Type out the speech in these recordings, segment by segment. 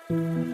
Morning.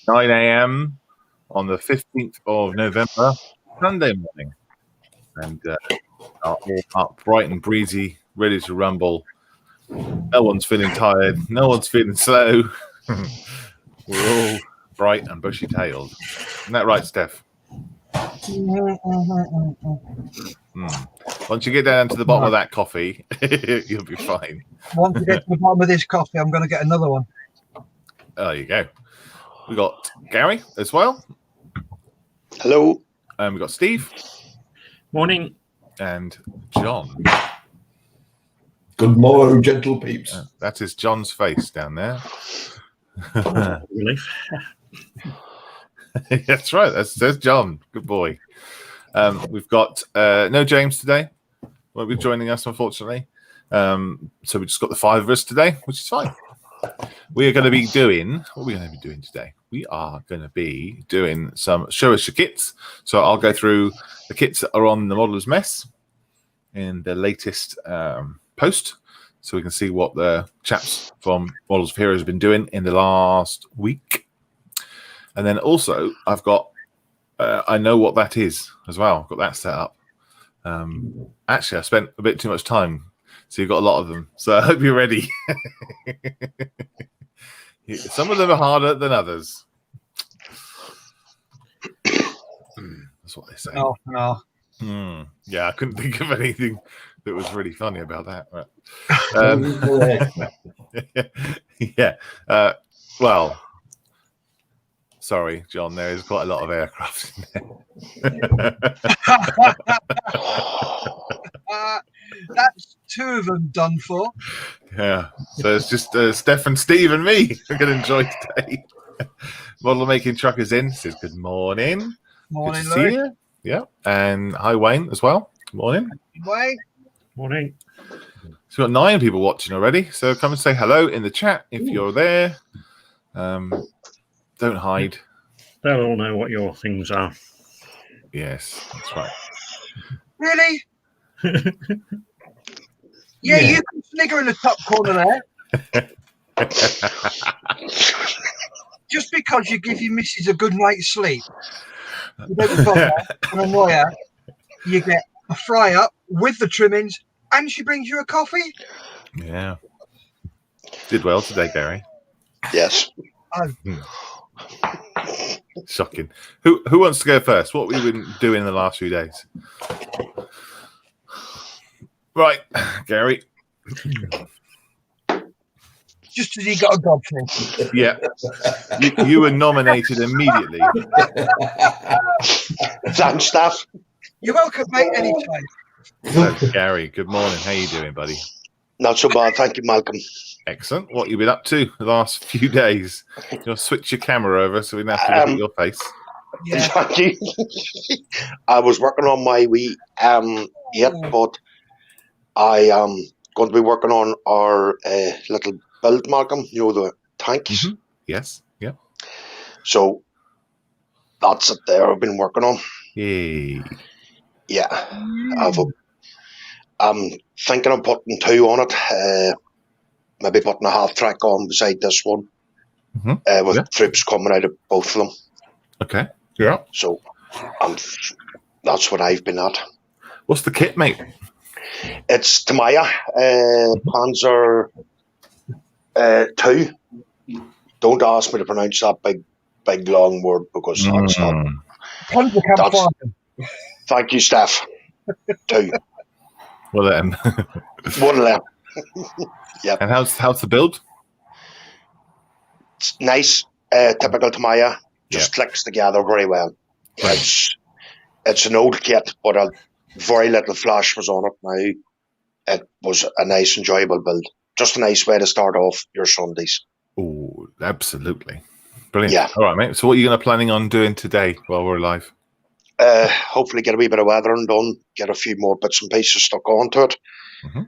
9 a.m. on the 15th of November, Sunday morning. And are all up bright and breezy, ready to rumble. No one's feeling tired. No one's feeling slow. We're all bright and bushy-tailed. Isn't that right, Steph? Once you get down to the bottom of that coffee, you'll be fine. Once you get to the bottom of this coffee, I'm going to get another one. There you go. We got Gary as well. Hello. And we got Steve. Morning. And John. Good morning, gentle peeps. That is John's face down there. Relief. That's right. There's John. Good boy. We've got no James today. Won't be joining us, unfortunately. So we just got the five of us today, which is fine. We are going to be doing, what are we going to be doing today? We are going to be doing some show us your kits. So I'll go through the kits that are on the Modeller's Mess in the latest post, so we can see what the chaps from Models of Heroes have been doing in the last week. And then also I've got, I know what that is as well. I've got that set up. Actually, I spent a bit too much time, so you've got a lot of them. So I hope you're ready. Some of them are harder than others. That's what they say. Oh, no. Yeah, I couldn't think of anything that was really funny about that. But, yeah. Well, sorry, John. There is quite a lot of aircraft in there. That's two of them done for. Yeah. So it's just Steph and Steve and me we're going to enjoy today. Model Making Truckers in says good morning. Morning, good to see you. Yeah. And hi, Wayne, as well. Good morning. Wayne. Morning. So we've got 9 people watching already. So come and say hello in the chat if you're there. Don't hide. They'll all know what your things are. Yes, that's right. Really? Yeah, you can snigger in the top corner there. Just because you give your missus a good night's sleep, you don't bother and annoy her. You get a fry up with the trimmings, and she brings you a coffee. Yeah. Did well today, Gary. Yes. Shocking. Who wants to go first? What have we been doing in the last few days? Right, Gary. just as he got a gobful. Yeah. You were nominated immediately. Thanks, staff. You're welcome, mate, anytime. So, Gary, good morning. How you doing, buddy? Not so bad, thank you, Malcolm. Excellent. What you been up to the last few days? You'll switch your camera over so we don't have to look at your face. Yeah. Thank you. I was working on my wee yet, but I am going to be working on our little build, Malcolm. You know, the tanks. Mhm. Yes. Yeah. So that's it. There, I've been working on. Yay. Yeah, I'm thinking of putting 2 on it. Maybe putting a half track on beside this one, with troops coming out of both of them. Okay. Yeah. So that's what I've been at. What's the kit, mate? It's Tamaya, Panzer 2. Don't ask me to pronounce that big long word because that's not. Thank you, Steph. 2. Well, then. One of them. Yep. And how's the build? It's nice. Typical Tamaya. Just clicks together very well. Right. It's an old kit, but very little flash was on it now. It was a nice, enjoyable build. Just a nice way to start off your Sundays. Oh, absolutely. Brilliant. Yeah. All right, mate. So what are you planning on doing today while we're alive? Hopefully get a wee bit of weathering done, get a few more bits and pieces stuck onto it. Mm-hmm.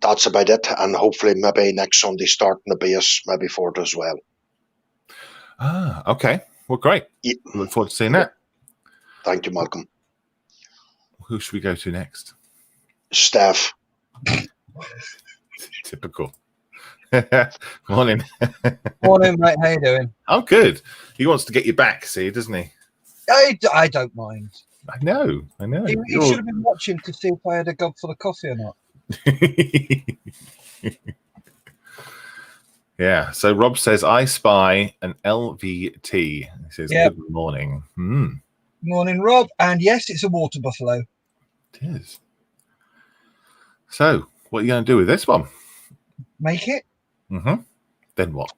That's about it. And hopefully maybe next Sunday starting the base, maybe for it as well. Ah, okay. Well, great. Yeah. Look forward to seeing that. Thank you, Malcolm. Who should we go to next? Steph. Typical. Morning. Morning, mate. How you doing? I'm good. He wants to get you back, see, doesn't he? I don't mind. I know. He should have been watching to see if I had a gob full of coffee or not. Yeah. So Rob says, I spy an LVT. He says, good morning. Morning, Rob. And yes, it's a water buffalo. It is. So what are you going to do with this one? Make it. Mm-hmm. Then what?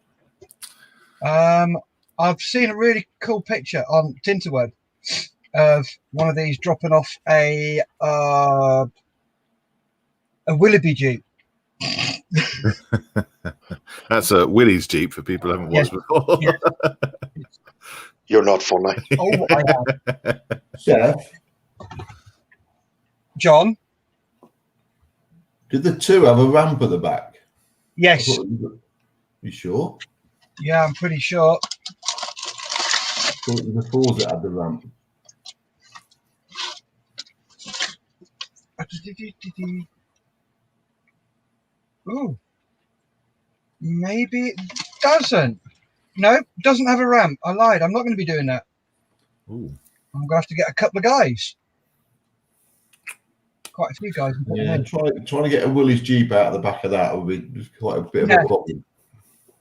I've seen a really cool picture on Tinterweb of one of these dropping off a Willoughby Jeep. That's a Willie's Jeep for people who haven't watched before. Yeah. You're not funny. Oh, I am. Steph, John? did the 2 have a ramp at the back? Yes. You sure? Yeah, I'm pretty sure. I thought it was the 4s that had the ramp. Oh, maybe it doesn't. No, doesn't have a ramp. I lied. I'm not going to be doing that. Ooh. I'm going to have to get a couple of guys. Quite a few guys. Yeah, trying to get a Willie's Jeep out of the back of that would be quite a bit of a problem.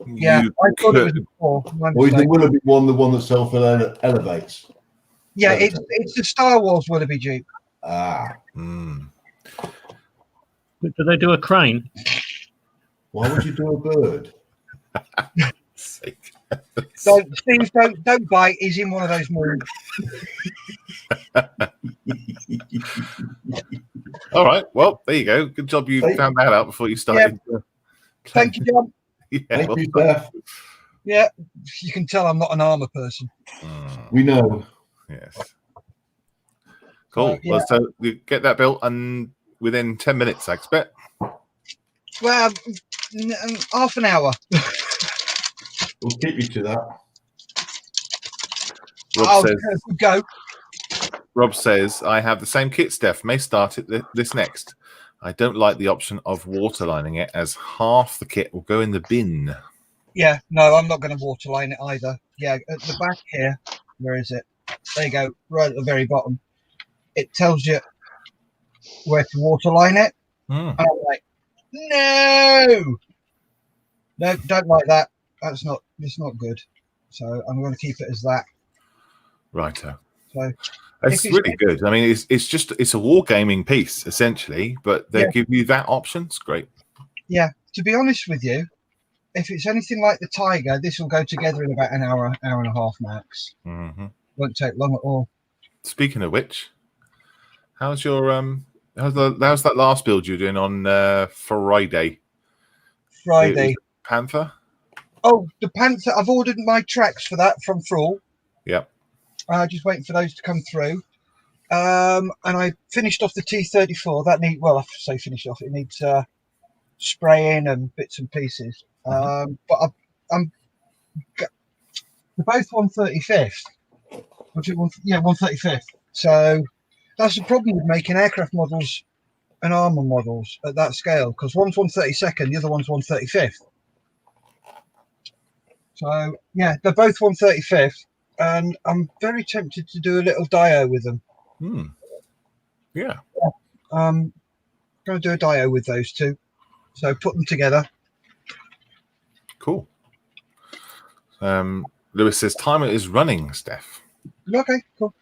Yeah, I thought it was before. Or is the Willoughby one the one that self-elevates? Yeah, it's the Star Wars Willoughby Jeep. Ah. Mm. Do they do a crane? Why would you do a bird? Sake. Steve, don't bite. He's in one of those moods. All right. Well, there you go. Good job you found that out before you started. Thank you, John. Thank you, Steph. Yeah, you can tell I'm not an armour person. We know. Yes. Cool. Well, so you get that built and within 10 minutes, I expect. Well, half an hour. We'll keep you to that. Rob says, I have the same kit, Steph. May start it this next. I don't like the option of waterlining it, as half the kit will go in the bin. Yeah, no, I'm not going to waterline it either. Yeah, at the back here, where is it? There you go, right at the very bottom. It tells you where to waterline it. And I'm like, no, don't like that. It's not good. So I'm going to keep it as that. Righto. So it's really good. I mean, it's a wargaming piece essentially, but they give you that option. It's great. Yeah. To be honest with you, if it's anything like the Tiger, this will go together in about an hour, hour and a half max. Mm-hmm. Won't take long at all. Speaking of which, how's your how's that last build you're doing on Friday? Friday. Panther. Oh, the Panther. I've ordered my tracks for that from Thrall. Yep. Just waiting for those to come through. And I finished off the T-34. That need I say finish off. It needs spraying and bits and pieces. But they're both 135th. 135th. So that's the problem with making aircraft models and armor models at that scale, because one's 132nd, the other one's 135th. So yeah, they're both 135th, and I'm very tempted to do a little dio with them. Yeah. Going to do a dio with those two. So put them together. Cool. Lewis says timer is running, Steph. Okay, cool.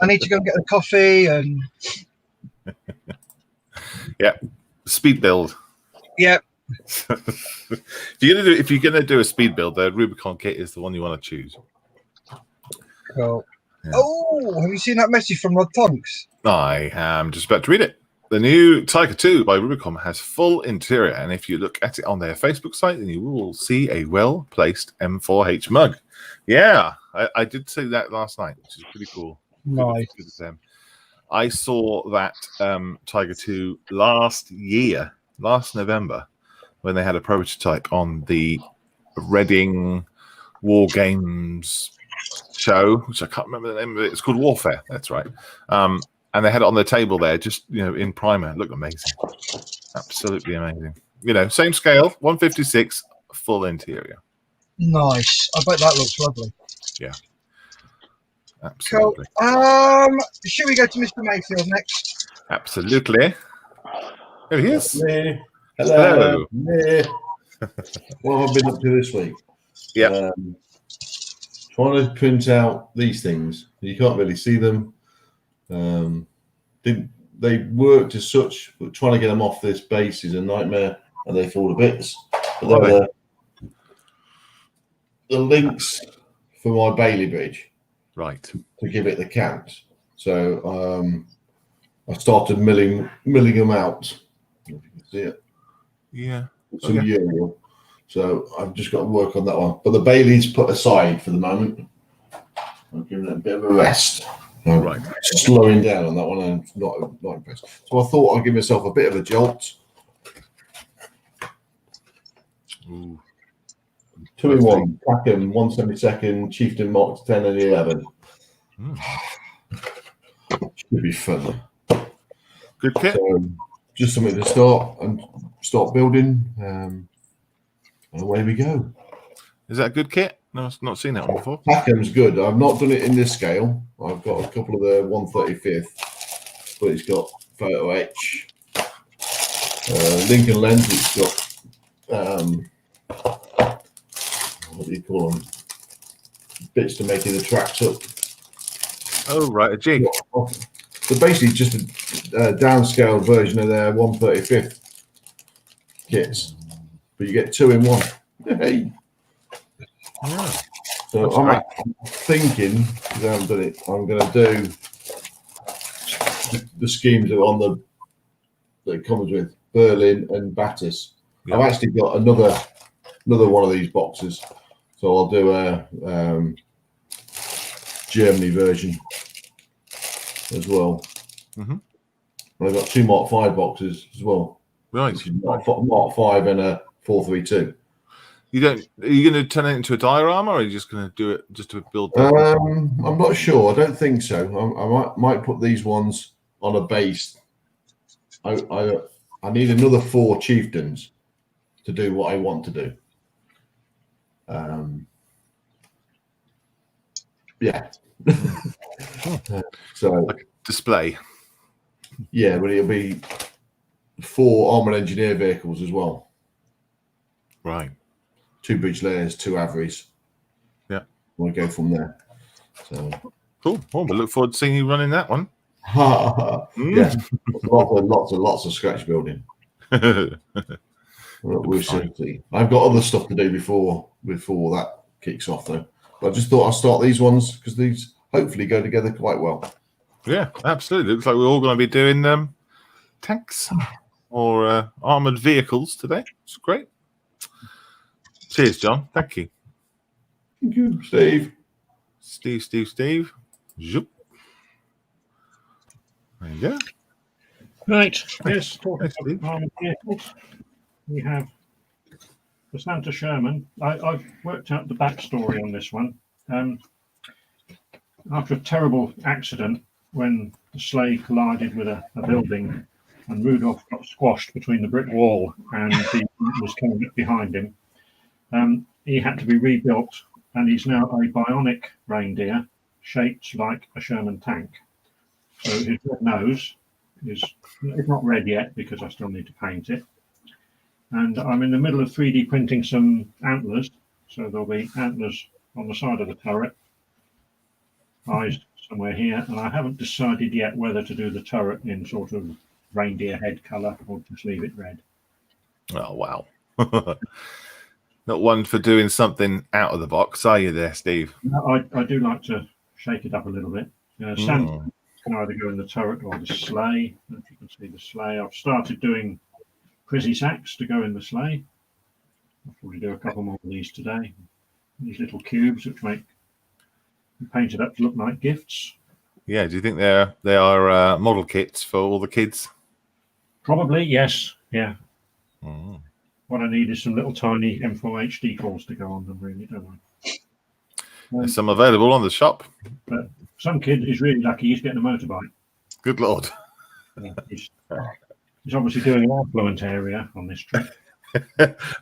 I need to go and get a coffee and Speed build. yeah. If you're gonna do a speed build, the Rubicon kit is the one you want to choose. Cool. Yeah. Oh, have you seen that message from Rod Tonks? I am just about to read it. The new Tiger 2 by Rubicon has full interior, and if you look at it on their Facebook site, then you will see a well-placed M4H mug. Yeah, I did see that last night, which is pretty cool. Nice. Good of them. I saw that Tiger 2 last November, when they had a prototype on the Reading War Games show, which I can't remember the name of it. It's called Warfare. That's right. And they had it on the table there, just in primer. It looked amazing, absolutely amazing. Same scale, 156, full interior. Nice. I bet that looks lovely. Yeah, absolutely. Cool. Should we go to Mr. Mayfield next? Absolutely. There he is. Me. Hello. Me. What have I been up to this week? Yeah. Trying to print out these things. You can't really see them. They worked as such, but trying to get them off this base is a nightmare, and they fall to bits. But they're the links for my Bailey bridge, right, to give it the count. So I started milling them out. If you can see it, yeah, some Ural. So I've just got to work on that one. But the Bailey's put aside for the moment. I'm giving it a bit of a rest. Right. Slowing down on that one, and not impressed. So I thought I'd give myself a bit of a jolt. Ooh. 2 in 1, Packham, 172nd, Chieftain Mark 10 and 11. Should be fun. Good kit. So, just something to start building, and away we go. Is that a good kit? No, I've not seen that one before. Packham's good. I've not done it in this scale. I've got a couple of the 135th, but it's got photo etch, Lincoln lens. It's got what do you call them? Bits to make the tracks up. Oh, right, a jig. So basically, just a downscaled version of their 135th kits, but you get 2 in 1. Hey. Yeah. So I'm thinking, because I haven't done it, I'm going to do the schemes that are on that it comes with Berlin and Battis. Yeah. I've actually got another one of these boxes, so I'll do a Germany version as well. And I've got 2 Mark 5 boxes as well. Right. Mark 5 and a 432. Are you going to turn it into a diorama, or are you just going to do it just to build? I'm not sure. I don't think so. I might put these ones on a base. I need another 4 chieftains to do what I want to do. Yeah. So like display. Yeah, but it'll be 4 armored engineer vehicles as well. Right. 2 bridge layers, 2 Averies. Yeah. We'll go from there. So cool. Well, we look forward to seeing you running that one. Yeah. Lots of scratch building. We'll see. I've got other stuff to do before that kicks off, though. But I just thought I'd start these ones because these hopefully go together quite well. Yeah, absolutely. Looks like we're all going to be doing tanks or armored vehicles today. It's great. Cheers, John. Thank you. Thank you, Steve. Steve. Zoop. There you go. Right. Yes. Talking Thanks, Steve. about armored vehicles, we have the Santa Sherman. I've worked out the backstory on this one. After a terrible accident when the sleigh collided with a building and Rudolph got squashed between the brick wall and the was coming up behind him, he had to be rebuilt, and he's now a bionic reindeer shaped like a Sherman tank. So his red nose is it's not red yet because I still need to paint it. And I'm in the middle of 3D printing some antlers. So there'll be antlers on the side of the turret, eyes somewhere here. And I haven't decided yet whether to do the turret in sort of reindeer head colour or just leave it red. Oh, wow. Not one for doing something out of the box, are you there, Steve? I do like to shake it up a little bit. Santa can either go in the turret or the sleigh. If you can see the sleigh, I've started doing Prizzy sacks to go in the sleigh. I'll probably do a couple more of these today. These little cubes which make painted up to look like gifts. Yeah, do you think they are model kits for all the kids? Probably, yes. Yeah. Mm. What I need is some little tiny M4H decals to go on them, really, don't I? There's some available on the shop. But some kid is really lucky he's getting a motorbike. Good Lord. Yeah, he's obviously doing an affluent area on this trip.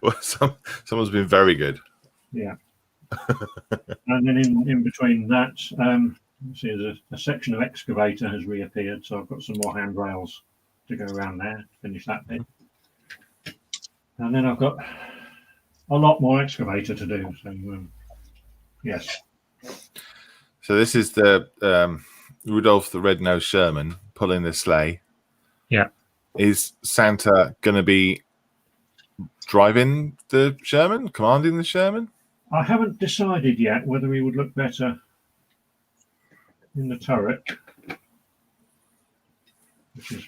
Well, someone's been very good. Yeah. And then in between that, see there's a section of excavator has reappeared, so I've got some more handrails to go around there to finish that bit. And then I've got a lot more excavator to do. So, yes. So this is the Rudolph the Red-Nosed Sherman pulling the sleigh. Yeah. Is Santa going to be driving the Sherman, commanding the Sherman? I haven't decided yet whether he would look better in the turret. Which is,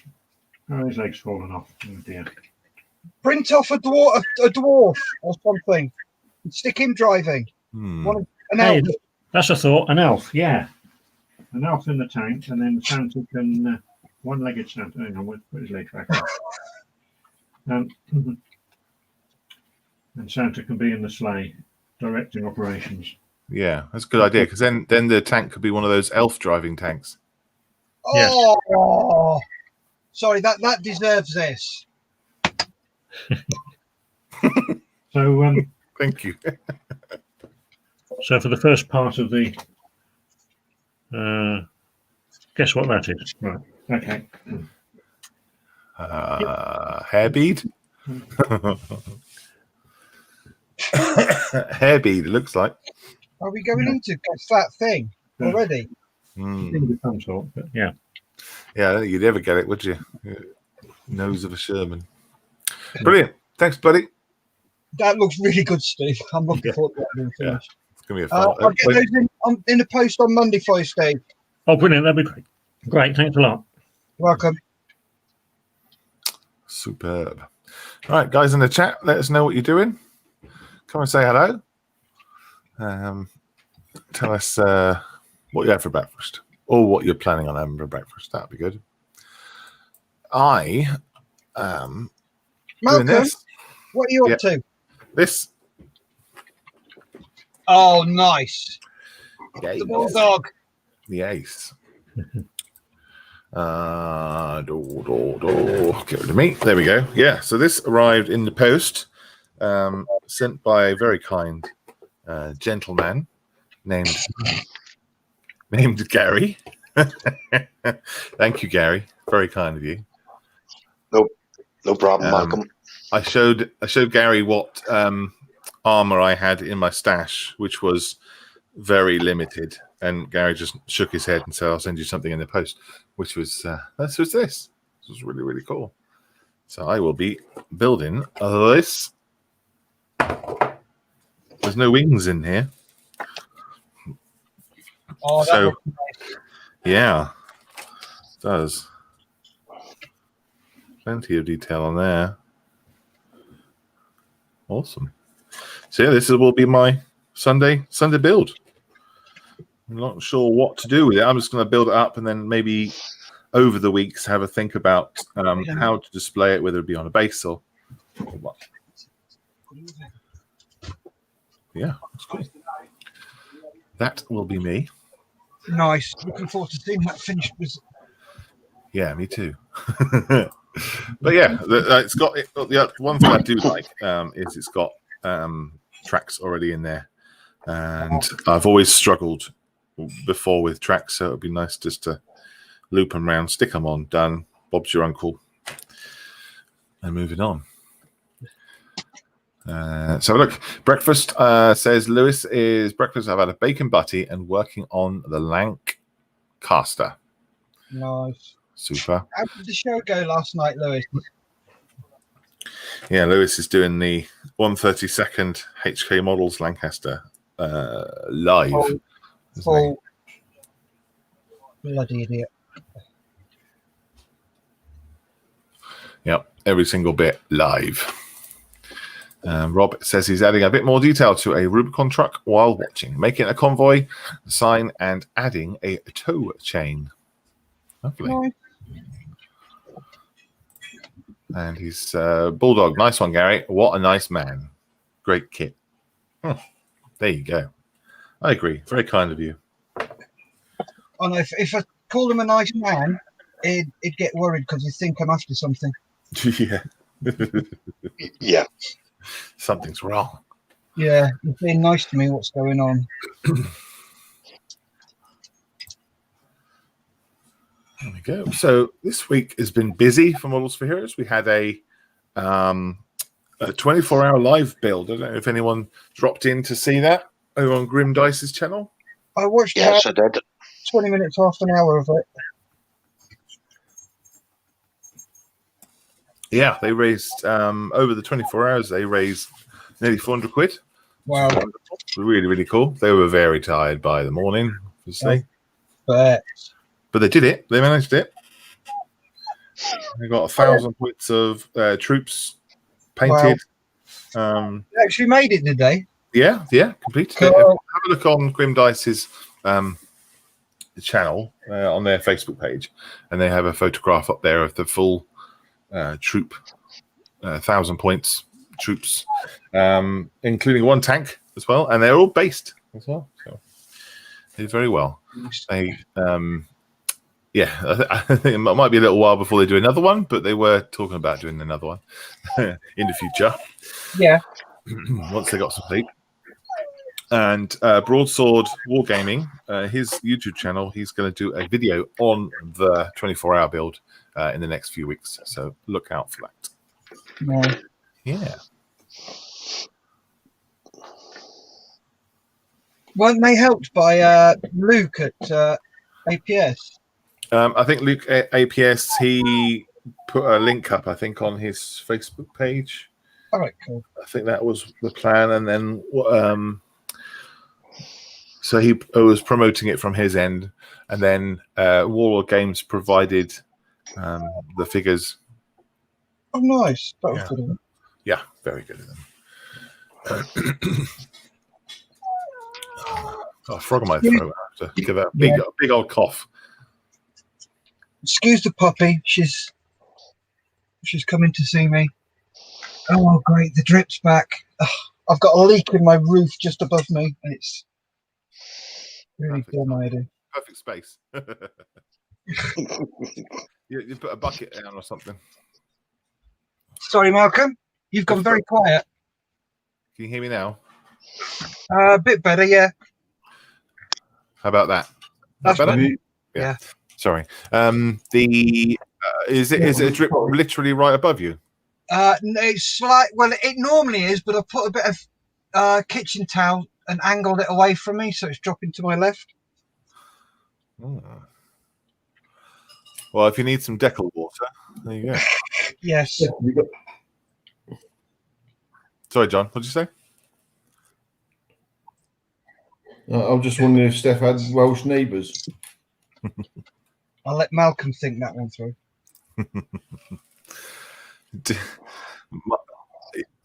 his leg's fallen off. Oh dear. Print off a dwarf or something. Stick him driving. An elf. That's a thought. An elf, yeah. An elf in the tank, and then Santa can one-legged Santa. Hang on, put his leg back on. And Santa can be in the sleigh, directing operations. Yeah, that's a good idea because then the tank could be one of those elf driving tanks. Oh, sorry, that deserves this. So, Thank you. so for the first part of the, guess what that is? Right. Okay. Hair bead. Hair bead. It looks like. Are we going into that thing already? Of some sort, but yeah. Yeah, I don't think you'd ever get it, would you? Nose of a Sherman. Brilliant. Thanks, buddy. That looks really good, Steve. I'm looking forward to that being finished. It's going to be a fun. I'll get those in the post on Monday for you, Steve. Oh, brilliant. That'd be great. Great. Thanks a lot. Welcome. Superb. All right, guys in the chat, let us know what you're doing. Come and say hello. Tell us what you had for breakfast or what you're planning on having for breakfast. That'd be good. I am Malcolm, doing this. what are you up to? This. Oh, nice. Yes. The bulldog. The ace. Get rid of me. There we go. Yeah, so this arrived in the post, sent by a very kind gentleman named Gary. Thank you, Gary. Very kind of you. No problem, Malcolm. I showed Gary what armor I had in my stash, which was very limited, and Gary just shook his head and said, "I'll send you something in the post," which was this was this. This was really, really cool. So I will be building this. There's no wings in here. Oh, that So, looks nice. yeah, it does. Plenty of detail on there. Awesome. So yeah, will be my Sunday build. I'm not sure what to do with it. I'm just going to build it up and then maybe over the weeks have a think about how to display it, whether it be on a base or what. Yeah, that's cool. That will be me. Nice. Looking forward to seeing that finished. Yeah, me too. But yeah, it's got the one thing I do like is it's got tracks already in there, and I've always struggled before with tracks, so it'd be nice just to loop them around, stick them on, done. Bob's your uncle, and moving on. So look, breakfast says Lewis is breakfast. I've had a bacon butty and working on the Lancaster. Nice. Super. How did the show go last night, Lewis? Yeah, Lewis is doing the 132nd HK Models Lancaster live. Oh, bloody idiot. Yep, every single bit live. Rob says he's adding a bit more detail to a Rubicon truck while watching, making a convoy sign and adding a tow chain. Lovely. Nice. And he's Bulldog. Nice one, Gary. What a nice man. Great kit. There you go. I agree. Very kind of you. Oh, no, if I call him a nice man, he'd get worried because he'd think I'm after something. Yeah. Yeah. Something's wrong. Yeah, he's being nice to me. What's going on? There we go. So this week has been busy for Models for Heroes. We had a 24-hour live build. I don't know if anyone dropped in to see that over on Grim Dice's channel. I watched Yes, I did. 20 minutes, half an hour of it. Yeah, they raised over the 24 hours. They raised nearly 400 quid. Wow. Really, really cool. They were very tired by the morning, obviously. But But they did it. They managed it. They got 1,000 points of troops painted. they actually made it, did they? Yeah, completed Cool. it. Have a look on Grim Dice's channel on their Facebook page, and they have a photograph up there of the full troop, 1,000 points troops, including one tank as well, and they're all based as well. So they did very well. They I think it might be a little while before they do another one, but they were talking about doing another one in the future. Yeah. Once they got some sleep. And Broadsword Wargaming, his YouTube channel, he's going to do a video on the 24-hour build in the next few weeks. So look out for that. No. Yeah. Weren't they helped by Luke at APS? I think Luke at APS, he put a link up, I think, on his Facebook page. All right, cool. I think that was the plan. And then so he was promoting it from his end. And then Warlord Games provided the figures. Oh, nice. That was good. Yeah, very good of them. A frog on my throat. I have to give a big old cough. Excuse the puppy. She's coming to see me. Oh, great. The drip's back. Ugh, I've got a leak in my roof just above me, and it's really dumb idea. Perfect space. you put a bucket down or something. Sorry, Malcolm. You've gone very quiet. Can you hear me now? A bit better, yeah. How about that? That's better? Yeah. Sorry. Is it a drip literally right above you? It's well, it normally is, but I've put a bit of kitchen towel and angled it away from me, so it's dropping to my left. Oh. Well, if you need some decal water, there you go. Yes. You got- Sorry, John. What did you say? I was just wondering if Steph had Welsh neighbours. I'll let Malcolm think that one through.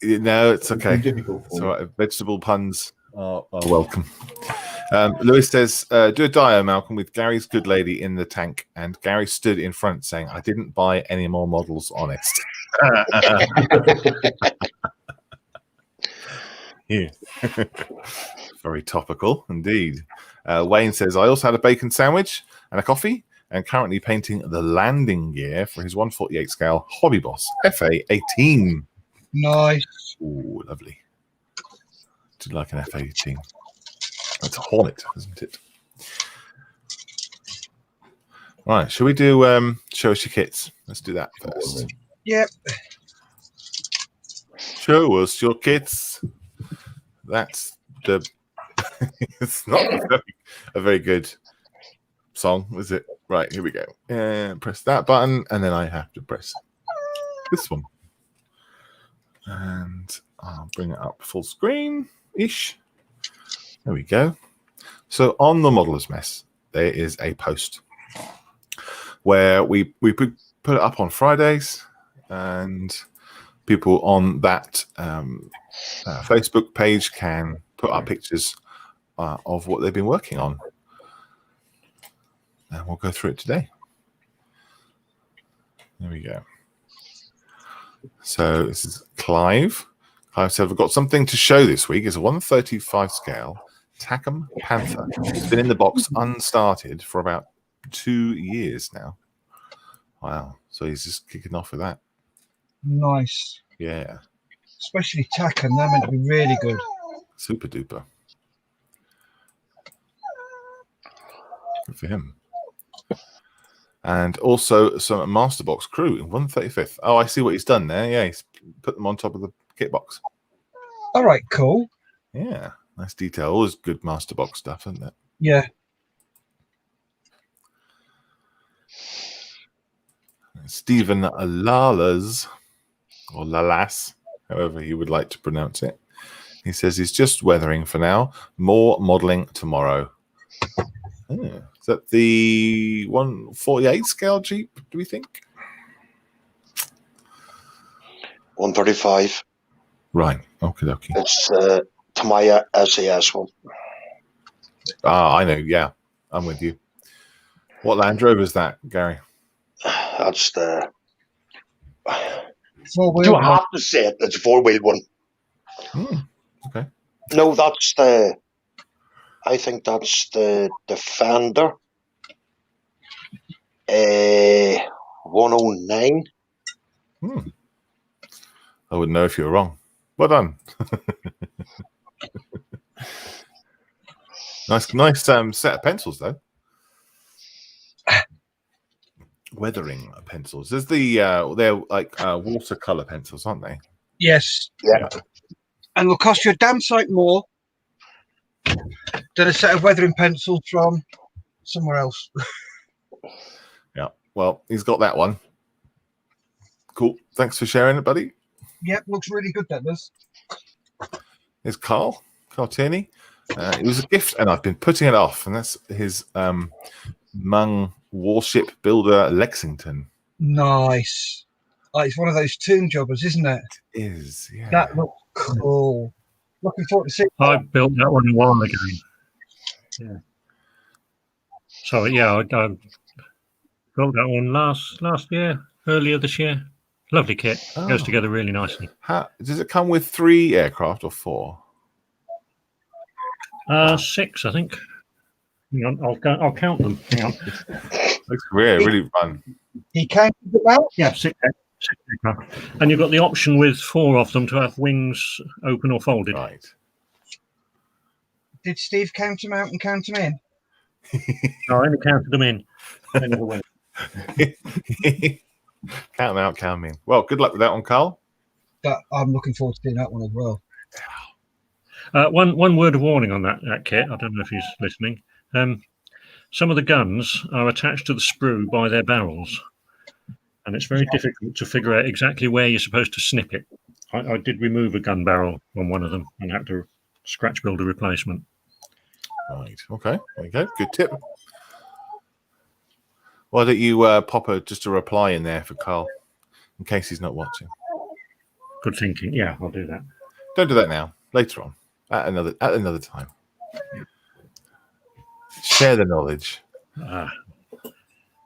No, it's It'd okay. be difficult It's for all me. right. Vegetable puns are welcome. Lewis says, do a dio, Malcolm, with Gary's good lady in the tank. And Gary stood in front saying, I didn't buy any more models, honest. Yeah. Very topical indeed. Wayne says, I also had a bacon sandwich and a coffee and currently painting the landing gear for his 148 scale Hobby Boss FA18. Nice. Ooh, lovely. Do you like an F-18? That's a Hornet, isn't it? Right, shall we do show us your kits? Let's do that first. Yep. Show us your kits. That's the... It's not a very good song, is it? Right, here we go. And press that button, and then I have to press this one. And I'll bring it up full screen-ish. There we go. So on the Modeller's Mess, there is a post where we put it up on Fridays, and people on that Facebook page can put up pictures of what they've been working on. And we'll go through it today. There we go. So this is Clive. Clive said, I've got something to show this week. It's a 135 scale Tackham Panther. It's been in the box unstarted for about 2 years now. Wow. So he's just kicking off with that. Nice. Yeah. Especially Tackham. They're meant to be really good. Super duper. Good for him. And also some Master Box crew in 135th. Oh, I see what he's done there. Yeah, he's put them on top of the kit box. All right, cool. Yeah, nice detail. Always good Master Box stuff, isn't it? Yeah. Stephen Lalas, or Lalas, however you would like to pronounce it. He says he's just weathering for now. More modelling tomorrow. Oh, is that the 148 scale Jeep, do we think? 135. Right. Okay, okay. It's Tamiya SAS one. Ah, I know. Yeah, I'm with you. What Land Rover is that, Gary? That's the... Four-wheel Do I have to say it? It's a four-wheel one. Okay. No, that's the... I think that's the Defender 109. I wouldn't know if you were wrong. Well done. nice set of pencils, though. Weathering pencils. There's the they're like watercolor pencils, aren't they? Yes. Yeah. And will cost you a damn sight more than a set of weathering pencils from somewhere else. Yeah. Well, he's got that one. Cool. Thanks for sharing it, buddy. Yep, looks really good, that does. Here's Carl Tierney. It was a gift, and I've been putting it off. And that's his Mung Warship Builder Lexington. Nice. Oh, it's one of those tomb jobbers, isn't it? It is, yeah. That looks cool. Looking forward to seeing I built that one a while ago. Yeah. So yeah, I built that one last year, earlier this year. Lovely kit. Oh. Goes together really nicely. Does it come with 3 aircraft or 4? 6, I think. Hang on, I'll count them. Hang on. Looks really fun. he came to the mount. Yeah, 6 aircraft. And you've got the option with 4 of them to have wings open or folded. Right. Did Steve count them out and count them in? No, I only counted them in. They never went. Count them out, count them in. Well, good luck with that one, Carl. I'm looking forward to doing that one as well. One word of warning on that kit. I don't know if he's listening. some of the guns are attached to the sprue by their barrels, and it's very difficult to figure out exactly where you're supposed to snip it. I did remove a gun barrel on one of them and had to scratch build a replacement. Right. Okay. There you go. Good tip. Why don't you pop just a reply in there for Carl, in case he's not watching. Good thinking. Yeah, I'll do that. Don't do that now. Later on, at another time. Share the knowledge.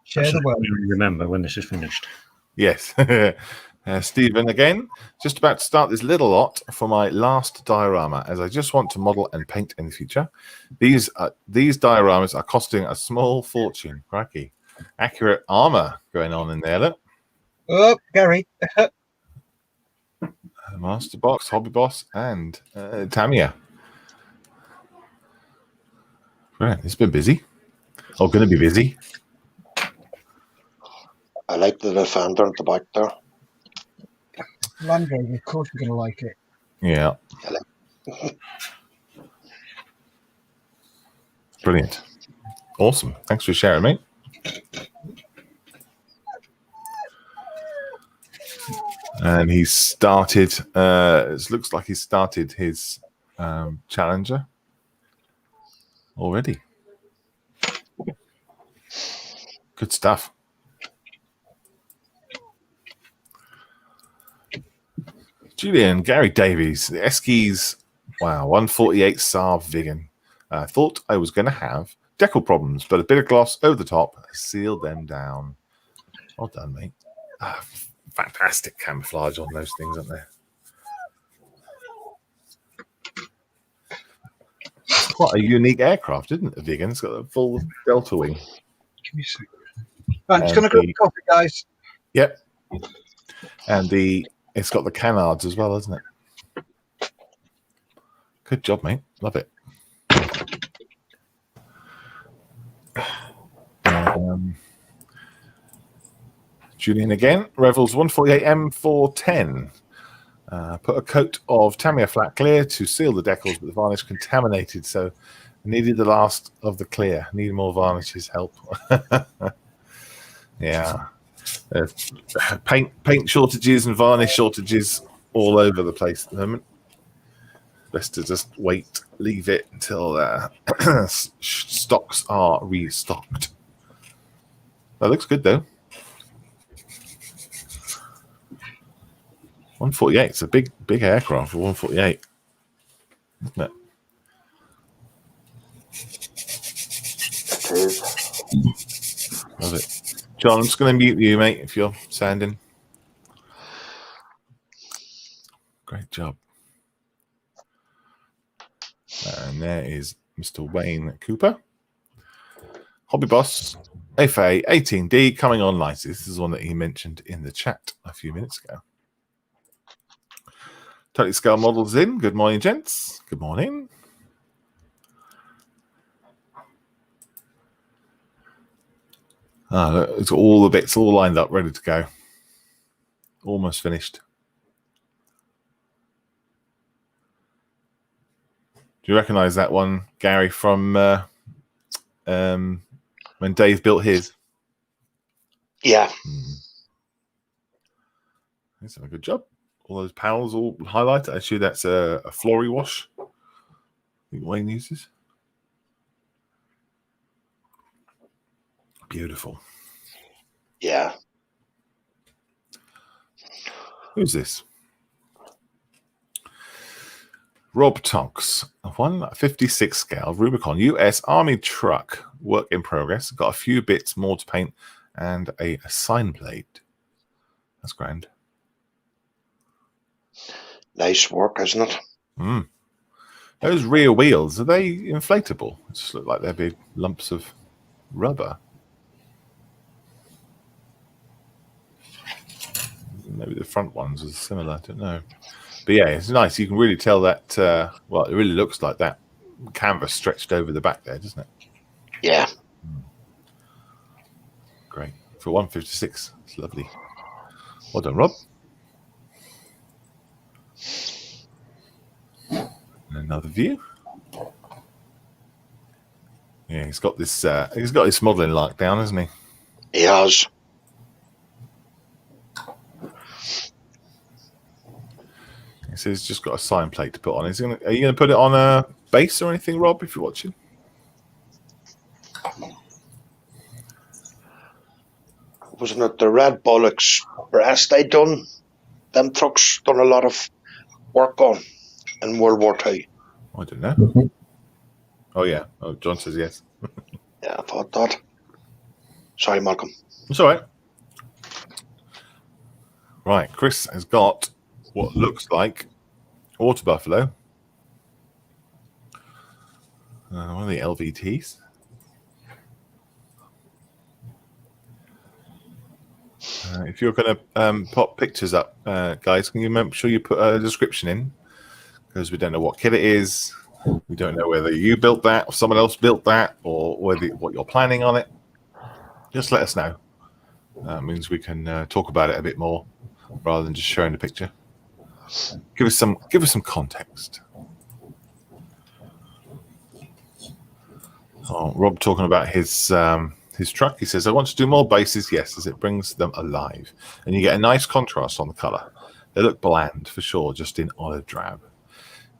Share the word. Remember when this is finished. Yes. Stephen again. Just about to start this little lot for my last diorama, as I just want to model and paint in the future. These dioramas are costing a small fortune. Cracky. Accurate armor going on in there. Look. Oh, Gary. Master Box, Hobby Boss, and Tamiya. Right, it's been busy. Oh, going to be busy. I like the Defender at the back there. Land Rover, of course you're going to like it. Yeah. Brilliant. Awesome. Thanks for sharing, mate. And he started, it looks like he started his Challenger already. Good stuff. Julian, Gary Davies, the Eskies, wow, 148 Saab Vigan. Thought I was going to have decal problems, but a bit of gloss over the top sealed them down. Well done, mate. Fantastic camouflage on those things, aren't there? It's quite a unique aircraft, isn't it, the Vigan? It's got a full delta wing. Give me a second. Right, I'm just going to grab a coffee, guys. Yep. And it's got the canards as well, isn't it? Good job, mate. Love it. Julian again. Revels 148 M410. Put a coat of Tamiya flat clear to seal the decals, but the varnish contaminated, so I needed the last of the clear. Need more varnishes. Help. Yeah. Paint shortages and varnish shortages all over the place at the moment. Best to just wait, leave it until stocks are restocked. That looks good though. 148. It's a big aircraft for 148, isn't it? Love it. John, I'm just going to mute you, mate, if you're sounding. Great job. And there is Mr. Wayne Cooper. Hobby Boss, FA 18D coming on nicely. This is one that he mentioned in the chat a few minutes ago. Totally Scale Models in. Good morning, gents. Good morning. It's all the bits all lined up, ready to go. Almost finished. Do you recognise that one, Gary, from when Dave built his? Yeah. He's done a good job. All those panels all highlighted. Actually, that's a flory wash I think Wayne uses. Beautiful. Yeah. Who's this? Rob Tonks, 156 scale Rubicon US Army truck. Work in progress. Got a few bits more to paint and a sign plate. That's grand. Nice work, isn't it? Those rear wheels, are they inflatable? It just look like they're big lumps of rubber. Maybe the front ones are similar. I don't know. But yeah, it's nice. You can really tell that, well, it really looks like that canvas stretched over the back there, doesn't it? Yeah. Great. For 156, it's lovely. Well done, Rob. Another view. Yeah, he's got this modelling lockdown, hasn't he? He has. He says he's just got a sign plate to put on. Are you going to put it on a base or anything, Rob, if you're watching? Wasn't it the Red Bull Express they done? Them trucks done a lot of work on in World War II. I don't know. Oh, yeah. Oh, John says yes. Yeah, I thought that. Sorry, Malcolm. It's all right. Right, Chris has got what looks like water buffalo. One of the LVTs. If you're going to pop pictures up, guys, can you make sure you put a description in? Because we don't know what kit it is. We don't know whether you built that or someone else built that or what you're planning on it. Just let us know. That means we can talk about it a bit more rather than just showing the picture. Give us some context. Oh, Rob talking about his truck. He says, I want to do more bases, yes, as it brings them alive. And you get a nice contrast on the colour. They look bland for sure, just in olive drab.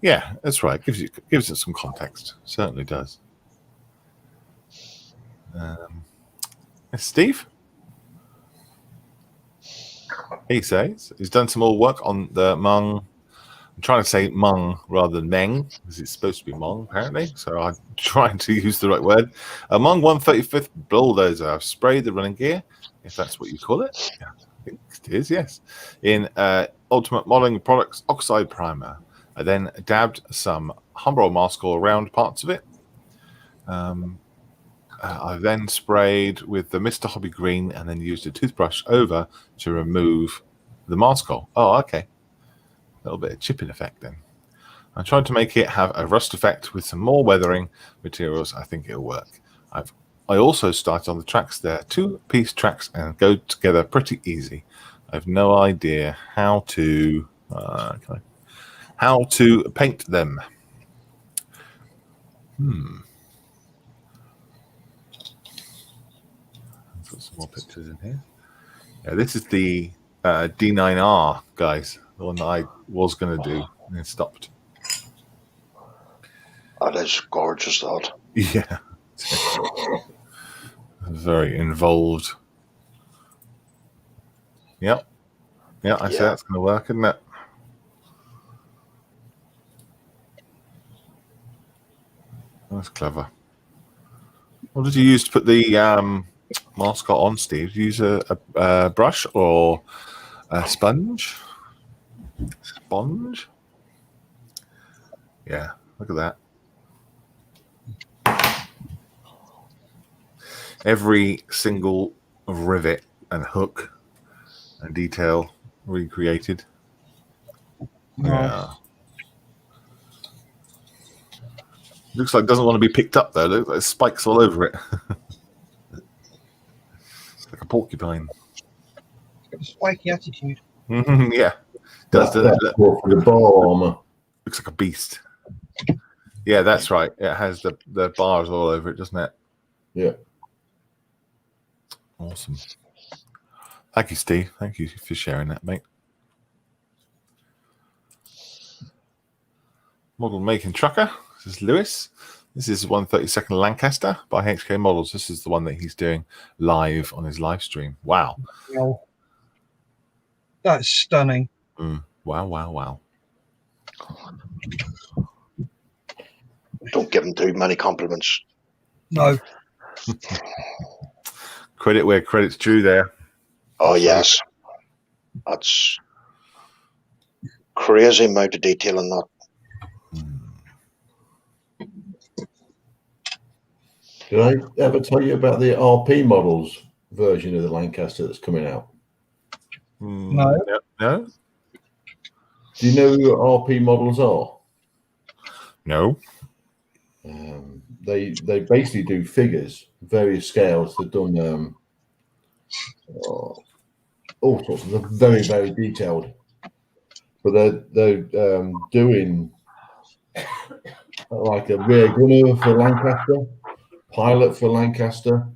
Yeah, that's right. Gives it some context. Certainly does. Steve? He says he's done some more work on the Mung. I'm trying to say Mung rather than Meng, because it's supposed to be Mung, apparently. So I'm trying to use the right word. A Mung 135th bulldozer. I've sprayed the running gear, if that's what you call it. Yeah, I think it is, yes. In Ultimate Modeling Products Oxide Primer. I then dabbed some Humbrol mask all around parts of it. I then sprayed with the Mr. Hobby Green and then used a toothbrush over to remove the mask hole. Oh, okay. A little bit of chipping effect then. I'm trying to make it have a rust effect with some more weathering materials. I think it'll work. I also started on the tracks there, 2-piece tracks, and go together pretty easy. I have no idea how to paint them. Put some more pictures in here. Yeah, this is the D9R, guys. The one that I was going to do and then stopped. That is gorgeous, that. Yeah. Very involved. Yep. Yeah, I see that's going to work, isn't it? That's clever. What did you use to put the mascot on, Steve? Did you use a brush or a sponge? Sponge? Yeah, look at that. Every single rivet and hook and detail recreated. Yeah. Looks like it doesn't want to be picked up though. Looks like spikes all over it. It's like a porcupine. It's got a spiky attitude. Yeah. Does for the bar armor. Looks like a beast. Yeah, that's right. It has the bars all over it, doesn't it? Yeah. Awesome. Thank you, Steve. Thank you for sharing that, mate. Model making trucker. This is Lewis. This is 132nd Lancaster by HK Models. This is the one that he's doing live on his live stream. Wow. Wow. That's stunning. Wow. Don't give him too many compliments. No. Credit where credit's due there. Oh, yes. That's crazy amount of detail in that. Did I ever tell you about the RP models version of the Lancaster that's coming out? No. No? Do you know who RP models are? No. They basically do figures, various scales. They've done all sorts of. They're very, very detailed. But they're doing like a rear gunner for Lancaster, pilot for Lancaster,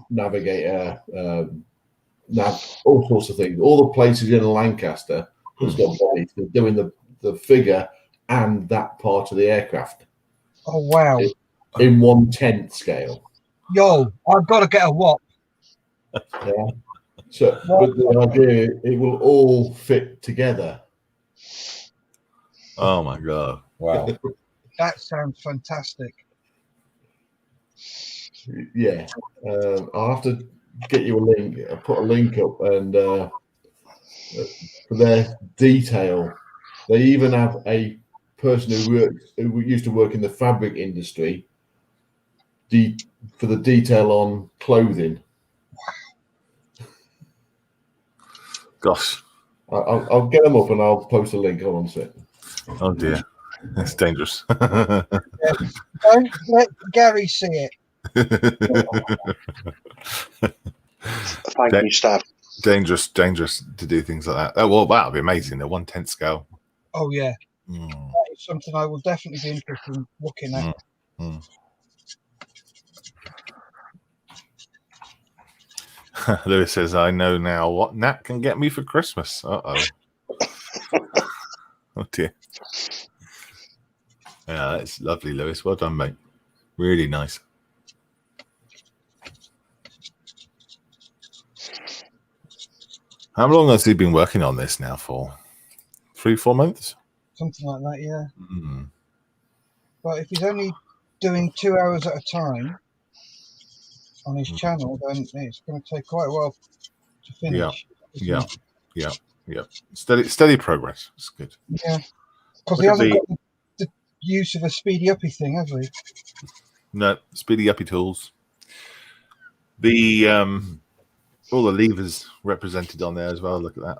navigator, all sorts of things. All the places in Lancaster that's got bodies, they're doing the figure and that part of the aircraft. Oh wow! In 1/10 scale. Yo, I've got to get a WAP. Yeah. So, but the idea, it will all fit together. Oh my god! Wow. That sounds fantastic. Yeah. I'll have to get you a link. I'll put a link up, and for their detail, they even have a person who used to work in the fabric industry for the detail on clothing. Gosh. I'll get them up and I'll post a link. Hold on a second. Oh dear. That's dangerous. Don't let Gary see it. Thank you, Steph. Dangerous to do things like that. Oh well, that would be amazing. The 1/10 scale. Oh yeah, Mm. that is something I will definitely be interested in looking at. Lewis says, "I know now what Nat can get me for Christmas." Oh dear. Yeah, that's lovely, Lewis. Well done, mate. Really nice. How long has he been working on this now for? 3-4 months? Something like that, yeah. Mm. But if he's only doing 2 hours at a time on his channel, then it's going to take quite a while to finish. Yeah. Steady progress. It's good. Yeah. Because he hasn't got the use of a speedy uppy thing, has he? No, speedy uppy tools. The all the levers represented on there as well. Look at that.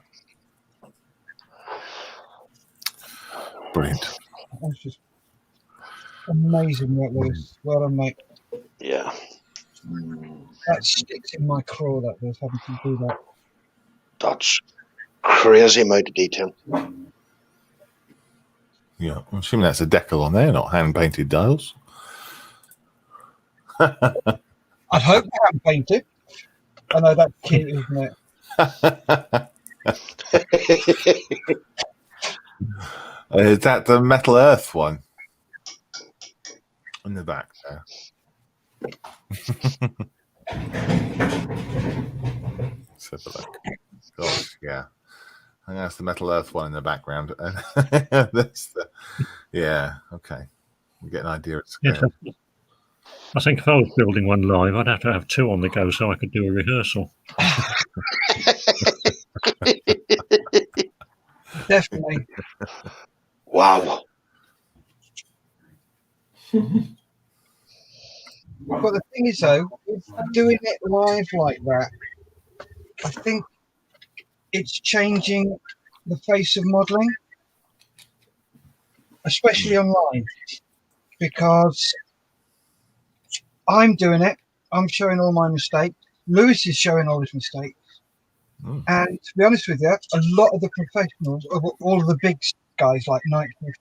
Brilliant. That's just amazing work, Lewis. Well done, mate. Yeah. That sticks in my craw, that does, having to do that. That's crazy amount of detail. Yeah, I'm assuming that's a decal on there, not hand-painted dials. I'd hope they haven't painted. I know that's cute, isn't it? Is that the Metal Earth one? In the back there. Let's have a look. Gosh, yeah. I think that's the Metal Earth one in the background. That's the, yeah, okay. We get an idea of scale. Yes, I think if I was building one live, I'd have to have 2 on the go so I could do a rehearsal. Definitely. Wow. But the thing is, though, doing it live like that, I think it's changing the face of modelling, especially online, because I'm doing it. I'm showing all my mistakes. Lewis is showing all his mistakes. And to be honest with you, a lot of the professionals, all of the big guys like Nightcliff,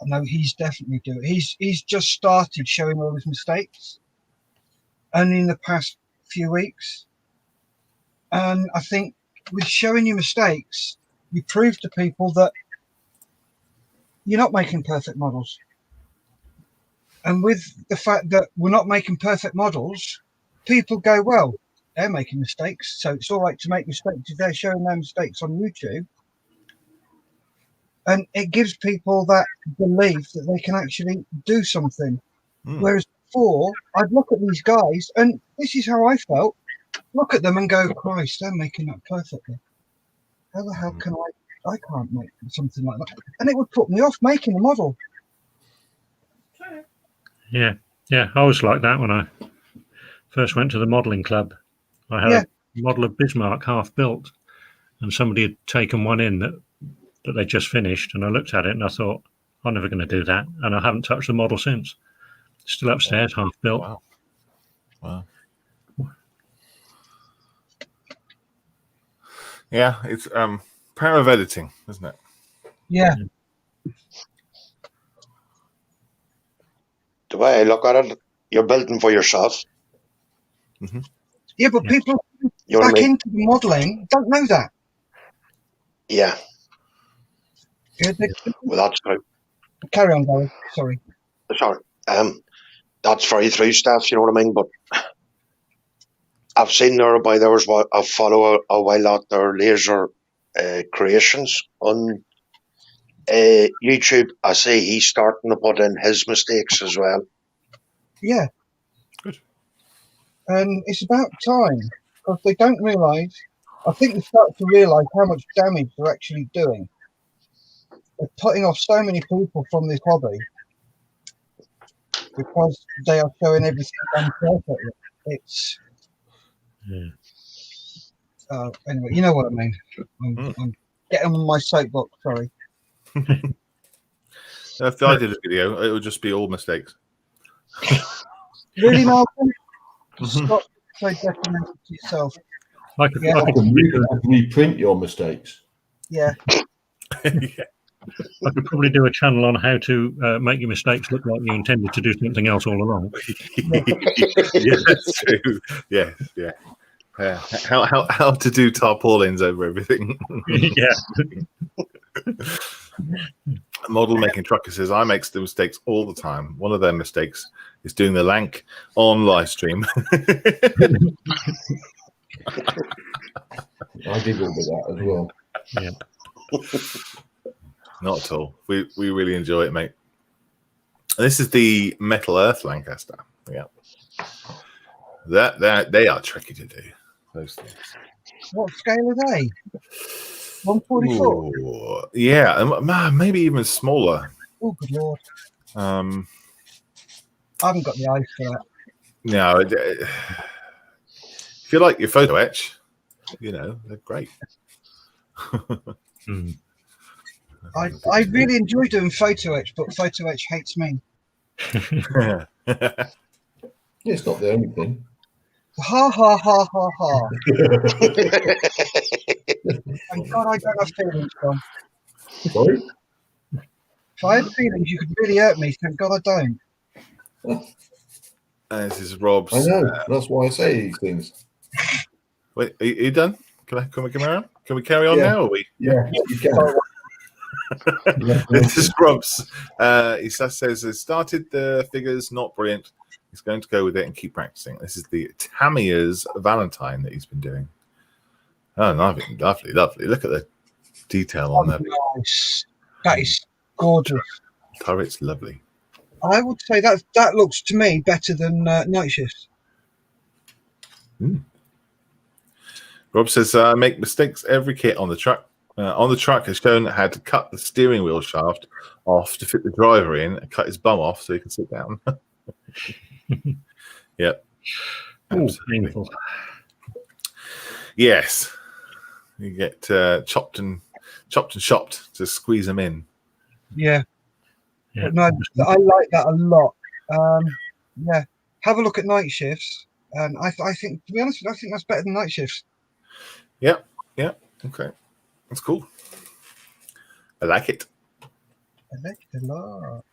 I know he's definitely doing it. He's just started showing all his mistakes, only in the past few weeks. And I think with showing your mistakes, you prove to people that you're not making perfect models. And with the fact that we're not making perfect models, people go, well, they're making mistakes, so it's all right to make mistakes if they're showing their mistakes on YouTube. And it gives people that belief that they can actually do something. Whereas before, I'd look at these guys, and this is how I felt, look at them and go, Christ, they're making that perfectly. How the hell can I can't make something like that. And it would put me off making a model. Yeah, I was like that when I first went to the modelling club. I had a model of Bismarck half built, and somebody had taken one in that they just finished, and I looked at it and I thought, I'm never going to do that, and I haven't touched the model since. Still upstairs, half built. Wow. Yeah, it's power of editing, isn't it? Yeah. The way I look at it, you're building for yourself. Yeah, but people You know what I back mean? into the modelling don't know that. Yeah. Yeah, Well, that's true. carry on, Gary. Sorry. Sorry. That's very true, Steph. You know what I mean? But I've seen there by theirs. I follow a while out their laser creations on YouTube. I see he's starting to put in his mistakes as well. Yeah. Good. And it's about time, because they don't realise. I think they start to realise how much damage they're actually doing. They're putting off so many people from this hobby because they are showing everything done perfectly. It's anyway, you know what I mean. I'm getting on my soapbox. Sorry. If I did a video, it would just be all mistakes. Really, Malcolm? Stop so detrimental to yourself. I could, Yeah. I could, You can reprint your mistakes. Yeah. I could probably do a channel on how to make your mistakes look like you intended to do something else all along. Yeah, that's true. Yeah, yeah. How to do tarpaulins over everything. Yeah. Model making trucker says I make the mistakes all the time. One of their mistakes is doing the lank on live stream. I did all of that as well. Yeah. Not at all. We really enjoy it, mate. This is the Metal Earth Lancaster. Yeah. That they are tricky to do. Those things. What scale are they? 144. Ooh, yeah, maybe even smaller. Oh, good lord! I haven't got the eyes for that. No, if you like your photo etch, they're great. I really enjoy doing photo etch, but photo etch hates me. It's not the only thing. Ha ha ha ha ha! Thank God I don't have feelings, Tom. Sorry? If I had feelings, you could really hurt me. Thank God I don't. This is Rob's. I know. That's why I say these things. Wait, are you done? Can we come around? Can we carry on now? Or are we? Yeah, you can. This is Rob's. He says he started the figures, not brilliant. He's going to go with it and keep practicing. This is the Tamiya's Valentine that he's been doing. Oh, lovely. Look at the detail on that. Nice. That is gorgeous. Turret's lovely. I would say that looks to me better than Night Shifts. Rob says, make mistakes every kit on the truck. On the truck has shown had to cut the steering wheel shaft off to fit the driver in and cut his bum off so he can sit down. Yep. Oh, painful. Yes. You get chopped and chopped to squeeze them in. Yeah. Yeah. But no, I like that a lot. Yeah. Have a look at Night Shifts. And I think, to be honest, I think that's better than Night Shifts. Yeah. Okay. That's cool. I like it. I like it a lot.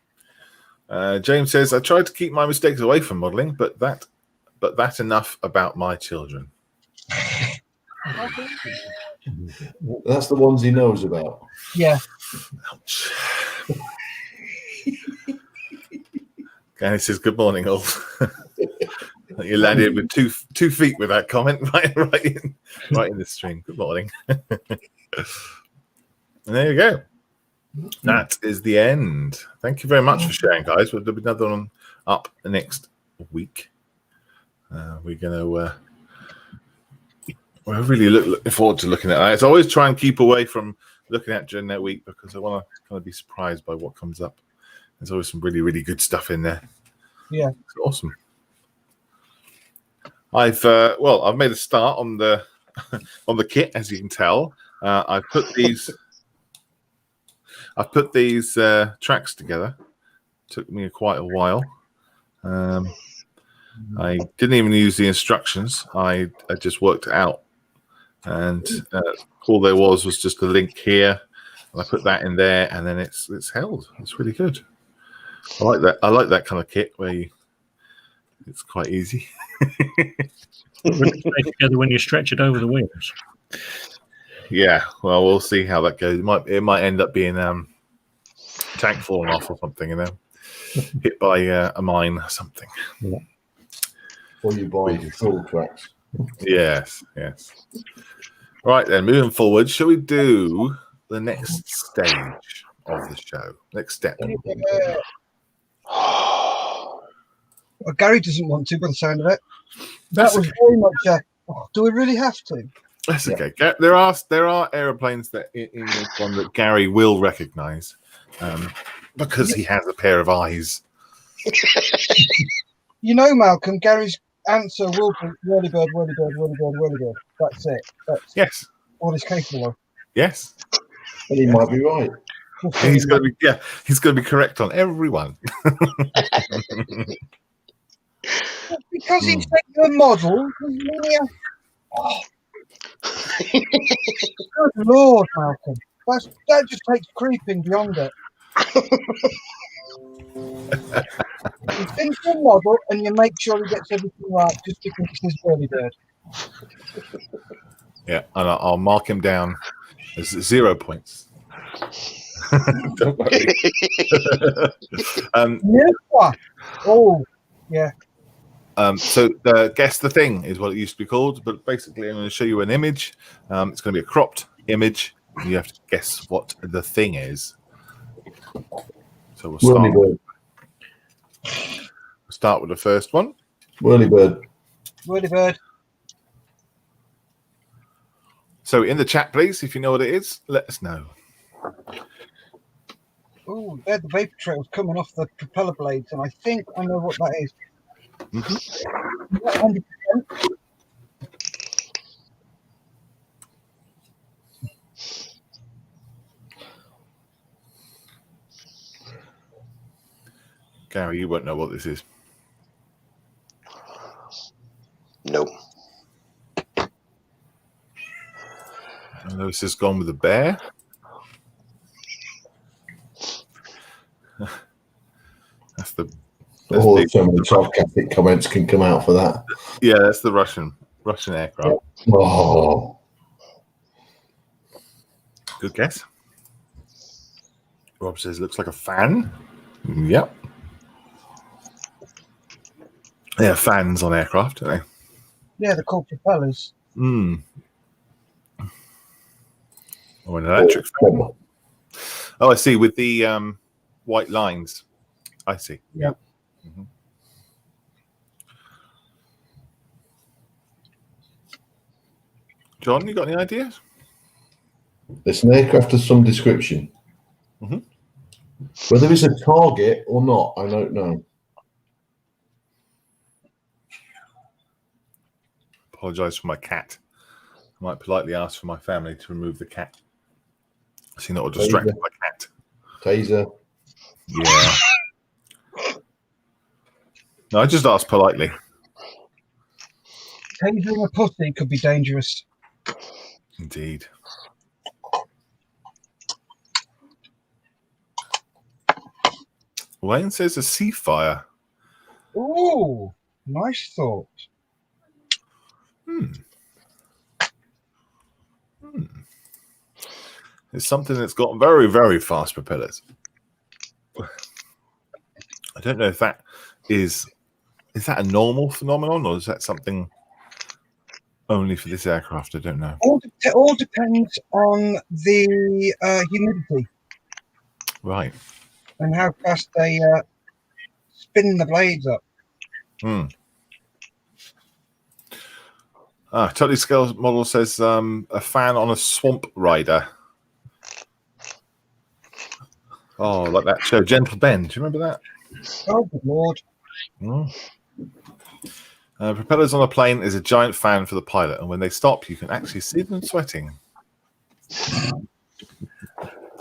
James says, I tried to keep my mistakes away from modelling, but that's enough about my children. That's the ones he knows about. Yeah. Ouch. And he says, good morning, all. You landed with two feet with that comment right in the stream. Good morning. And there you go. That is the end. Thank you very much for sharing, guys. There'll be another one up next week. We're really looking forward to looking at that. It's always try and keep away from looking at during that week because I want to kind of be surprised by what comes up. There's always some really, really good stuff in there. Yeah, it's awesome. I've made a start on the on the kit, as you can tell. I've put these tracks together. Took me quite a while. I didn't even use the instructions. I just worked it out, and all there was just a link here, and I put that in there, and then it's held. It's really good. I like that. I like that kind of kit where It's quite easy. But when you stay together when you stretch it over the wings. Yeah, well, we'll see how that goes. It might end up being tank falling off or something, hit by a mine or something. Yeah. Or you buy full tracks. Yes. Right then, moving forward, shall we do the next stage of the show? Next step. Well, Gary doesn't want to, by the sound of it. That was very much do we really have to? That's okay. There are aeroplanes that in this one that Gary will recognise because he has a pair of eyes. You know, Malcolm, Gary's answer will be whirlybird, whirlybird, whirlybird, whirlybird. That's it. That's all he's capable of. Yes. And he might be right. He's going to be correct on every one. Because he's taking a model. Good Lord, Malcolm. That just takes creeping beyond it. You think a model and you make sure he gets everything right just because it's his whirlybird. Yeah, and I'll mark him down as 0 points. Don't worry. Oh, yeah. So guess the thing is what it used to be called, but basically I'm going to show you an image. It's going to be a cropped image. You have to guess what the thing is. So we'll start with the first one. Whirlybird. Whirlybird. So in the chat, please, if you know what it is, let us know. Oh, there the vapor trail's coming off the propeller blades, and I think I know what that is. Mm-hmm. 100%. Gary, you won't know what this is. No. I know this has gone with a bear. That's the. So many sarcastic comments can come out for that. Yeah, that's the Russian aircraft. Oh, Good guess. Rob says looks like a fan. Yep. Yeah, fans on aircraft, don't they? Yeah, they're called propellers. Or an electric fan. Oh, I see. With the white lines. I see. Yeah. Mm-hmm. John, you got any ideas? It's an aircraft of some description. Mm-hmm. Whether it's a target or not, I don't know. Apologise for my cat. I might politely ask for my family to remove the cat. See, that will distract my cat. Taser. Yeah. No, I just asked politely. Tasering a pussy could be dangerous. Indeed. Wayne says a sea fire. Ooh, nice thought. It's something that's got very, very fast propellers. I don't know if that is that a normal phenomenon or is that something only for this aircraft? I don't know. All depends on the humidity. Right. And how fast they spin the blades up. Totally Scale model says a fan on a swamp rider. Oh, like that show, Gentle Ben. Do you remember that? Oh, good Lord. Propellers on a plane is a giant fan for the pilot, and when they stop, you can actually see them sweating.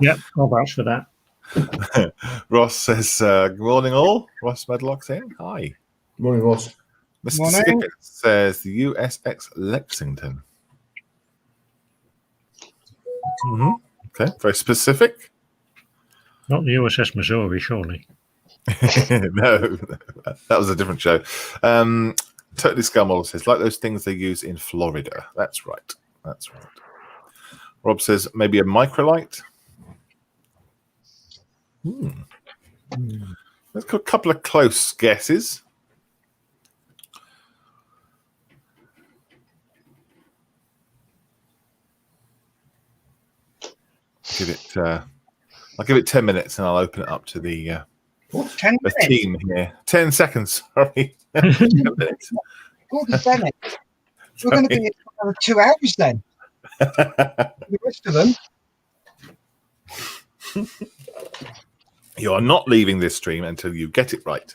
Yep, I'll vouch for that. Ross says, good morning, all. Ross Medlock's in. Hi. Good morning, Ross. Mr. Morning. Skippett says the USX Lexington. Okay, very specific. Not the USS Missouri, surely. No, that was a different show. Totally Scale Model says, like those things they use in Florida. That's right. That's right. Rob says, maybe a microlight. Let's got a couple of close guesses. I'll give it 10 minutes and I'll open it up to the 10 the minutes. team here. 10 seconds, sorry. 10 minutes. Gordon Bennett. We're going to be here for another 2 hours then. The rest of them. You are not leaving this stream until you get it right.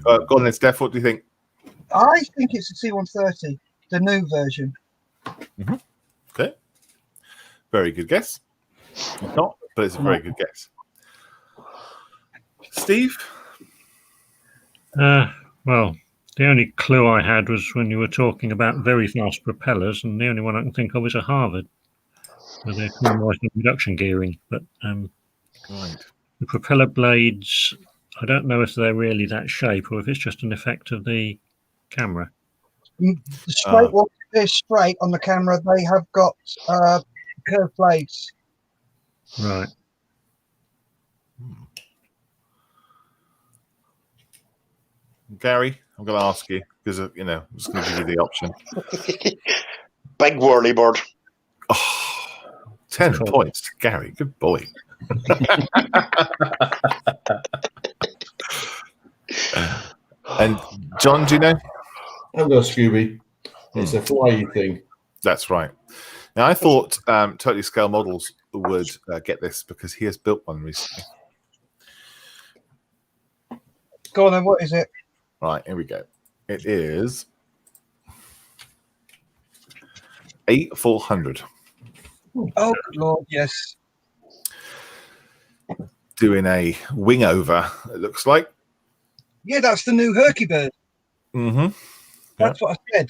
Go on then, Steph. What do you think? I think it's a C-130, the new version. Okay. Very good guess. It's not, but it's a very good guess. Steve? Well, the only clue I had was when you were talking about very fast propellers, and the only one I can think of is a Harvard, with their conversion reduction gearing. But Right. the propeller blades, I don't know if they're really that shape or if it's just an effect of the camera. The straight one is straight on the camera. They have got curved blades. Right. Gary, I'm going to ask you because, I'm just going to give you the option. Big whirly bird. Oh, 10 Cool. points. Gary, good boy. And John, do you know? I've got a Scooby. It's a flyy thing. That's right. Now, I thought Totally Scale Models would get this because he has built one recently. Go on then, what is it? Right, here we go. It is A400. Oh, good Lord, yes. Doing a wing over, it looks like. Yeah, that's the new Herky Bird. Mm-hmm. That's what I said.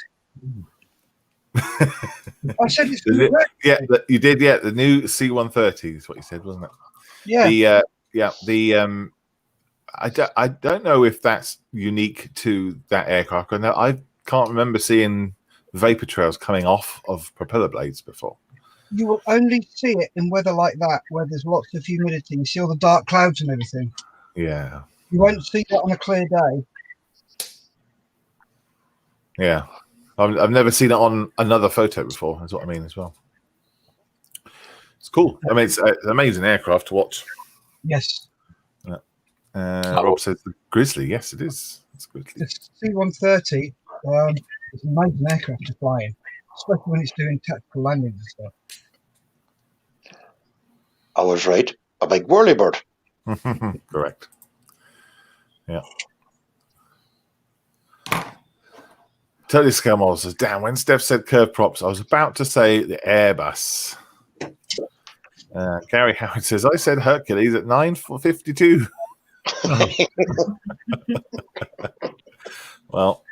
I said it's the Is new it? Herky Yeah, Bird. you did. Yeah, the new C-130 is what you said, wasn't it? Yeah. I don't know if that's unique to that aircraft. I can't remember seeing vapor trails coming off of propeller blades before. You will only see it in weather like that, where there's lots of humidity. You see all the dark clouds and everything. Yeah, You won't see that on a clear day. yeah. I've never seen it on another photo before. That's what I mean as well. It's cool. I mean, it's an amazing aircraft to watch. Yes. Rob says the Grizzly. Yes, it is. It's Grizzly. The C-130 is an amazing aircraft to fly in, especially when it's doing tactical landings and stuff. I was right. A big whirly bird. Correct. Yeah. Totally Scale Model says, damn, when Steph said curved props, I was about to say the Airbus. Gary Howard says, I said Hercules at 9:52. Well,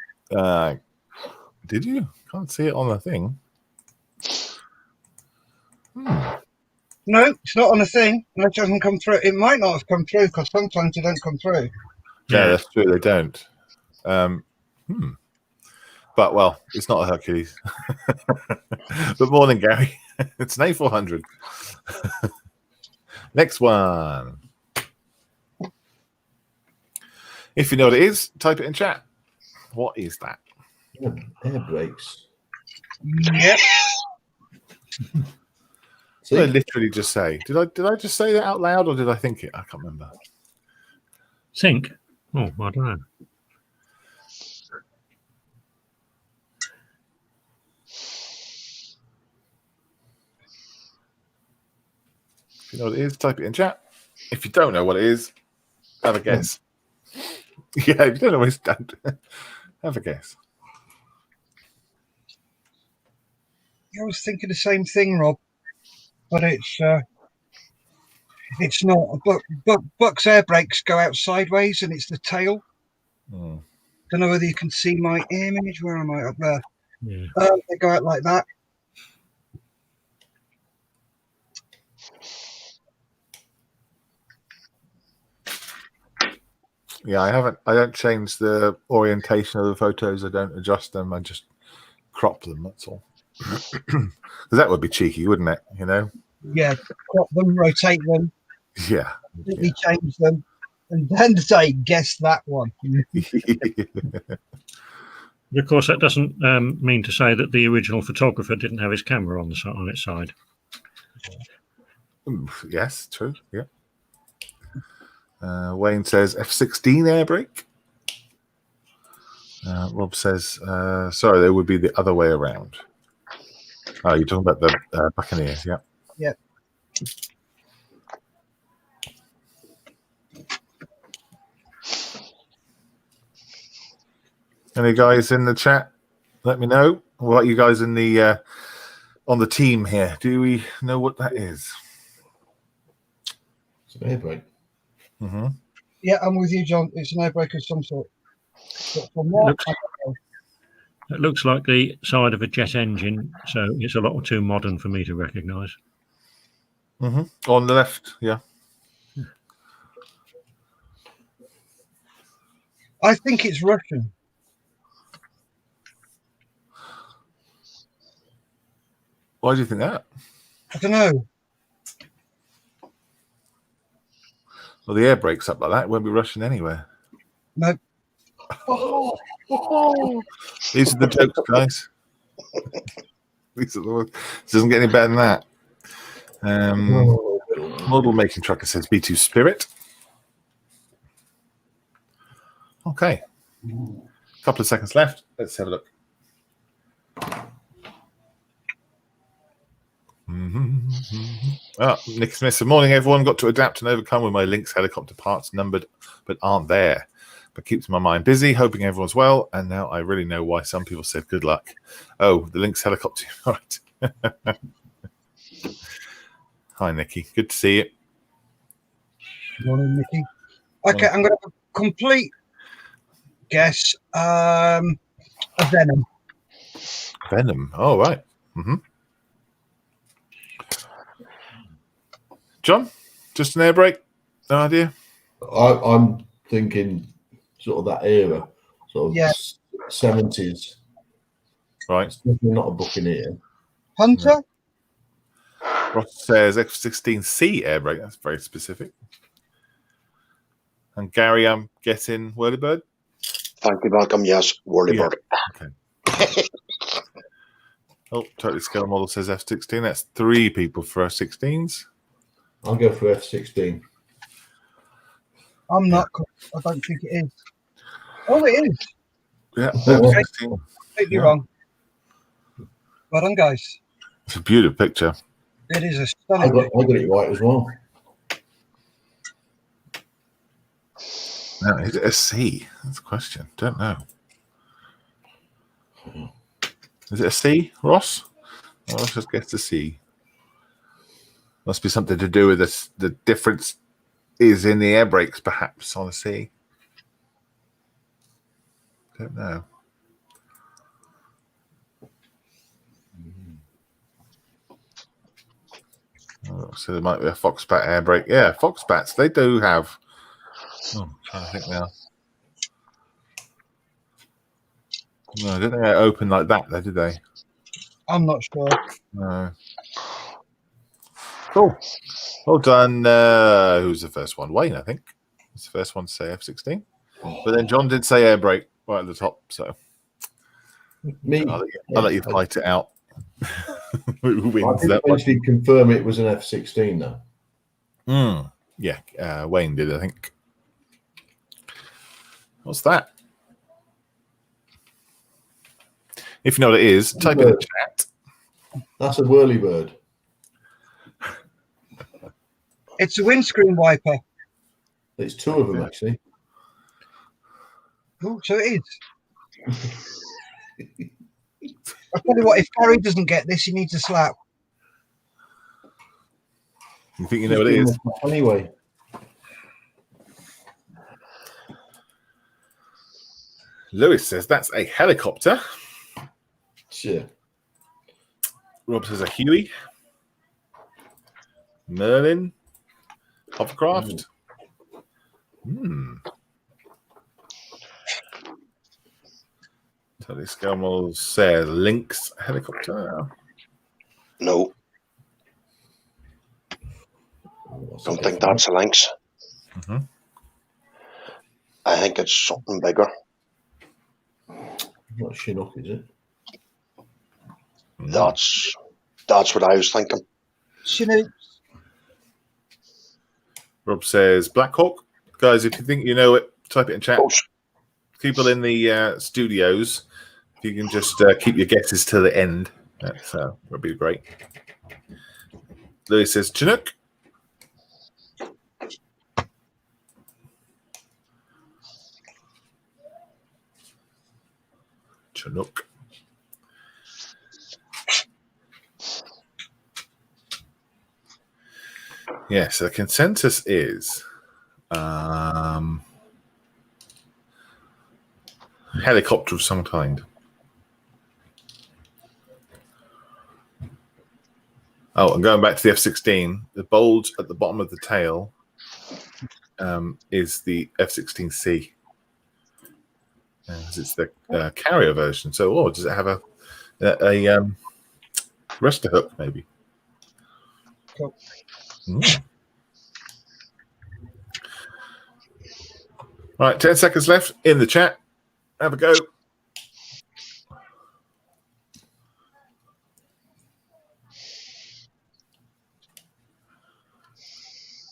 did you? Can't see it on the thing. No, it's not on a thing. No, it doesn't come through. It might not have come through because sometimes they don't come through. Yeah, that's true. They don't. But, well, it's not a Hercules. But morning, Gary. It's an A400. Next one. If you know what it is, type it in chat. What is that? Air brakes. Yep. See? What did I literally just say? Did I just say that out loud or did I think it? I can't remember. Think? Oh, I don't know. If you know what it is, type it in chat. If you don't know what it is, have a guess. Yeah, if you don't know what it is, don't. Have a guess. I was thinking the same thing, Rob, but it's not. But Buck's air brakes go out sideways, and it's the tail. Don't know whether you can see my image. Where am I? Up there. Yeah. They go out like that. Yeah, I haven't. I don't change the orientation of the photos. I don't adjust them. I just crop them. That's all. Because that would be cheeky, wouldn't it? You know? Yeah, crop them, rotate them, Yeah. completely change them, and then say, guess that one. Of course, that doesn't mean to say that the original photographer didn't have his camera on its side. Yes, true. Yeah. Wayne says F-16 air brake. Rob says, sorry, they would be the other way around. Oh, you're talking about the Buccaneers, yeah. Yeah. Any guys in the chat? Let me know. What about you guys in the on the team here? Do we know what that is? It's an air brake. Mm-hmm. Yeah, I'm with you, John. It's an air brake of some sort. But from what It looks like the side of a jet engine, so it's a lot too modern for me to recognise. Mm-hmm. On the left, yeah. I think it's Russian. Why do you think that? I don't know. Well, the air brake's up like that. It won't be rushing anywhere. No. These are the jokes, guys. These are the ones. This doesn't get any better than that. Model making trucker says B2 Spirit. Okay. A couple of seconds left. Let's have a look. Nick Smith said, morning everyone. Got to adapt and overcome with my Lynx helicopter parts numbered but aren't there. But keeps my mind busy, hoping everyone's well. And now I really know why some people said good luck. Oh, the Lynx helicopter. All right. Hi, Nikki. Good to see you. Morning, Mickey. Okay, I'm going to have a complete guess. A Venom. Venom. Oh, right. Mm-hmm. John, just an air brake? No idea? I'm thinking sort of that era, sort of Yeah. 70s. Right. It's definitely not a Buccaneer. Hunter? Ross says F-16C air brake. That's very specific. And Gary, I'm guessing Whirlybird? Thank you, Malcolm. Yes, Whirlybird. Okay. Oh, totally scale model says F-16. That's 3 people for F-16s. I'll go for F-16. I'm not. I don't think it is. Oh, it is. Yeah, Okay. F-16. Completely wrong. Well done, guys. It's a beautiful picture. It is a I stunning got it right as well. No, is it a C? That's the question. Don't know. Is it a C, Ross? Oh, let's just guess a C. Must be something to do with this. The difference is in the air brakes, perhaps, on a C. Don't know. Oh, so there might be a Foxbat air brake. Yeah, Foxbats, they do have. Oh, I'm trying to think now. No, I don't think they open like that, though, did they? I'm not sure. No. Cool. Well done. Who's the first one? Wayne, I think. It's the first one to say F-16. But then John did say air brake right at the top, so Me, I'll let you fight it out. Who wins I did that one? actually confirm it was an F-16 though. Yeah, Wayne did, I think. What's that? If you know what it is, type in the chat. That's a Whirlybird. It's a windscreen wiper. It's 2 of them actually. Oh, so it is. I'll tell you what, if Gary doesn't get this, he needs a slap. You think you know what it is? Anyway. Lewis says that's a helicopter. Sure. Rob says a Huey. Merlin. Hovercraft. Tony Skelmore says Lynx helicopter. No, don't think that's a Lynx. Mm-hmm. I think it's something bigger. Not Chinook, is it? That's what I was thinking. Chinook. Rob says Black Hawk. Guys, if you think you know it, type it in chat. Oh, People in the studios, if you can just keep your guesses to the end, that would be great. Louis says Chinook. Chinook. Yeah, so the consensus is helicopter of some kind. Oh, and going back to the F-16, the bulge at the bottom of the tail is the F-16C. It's the carrier version. So, does it have a rester hook, maybe? Cool. Right, 10 seconds left in the chat. Have a go.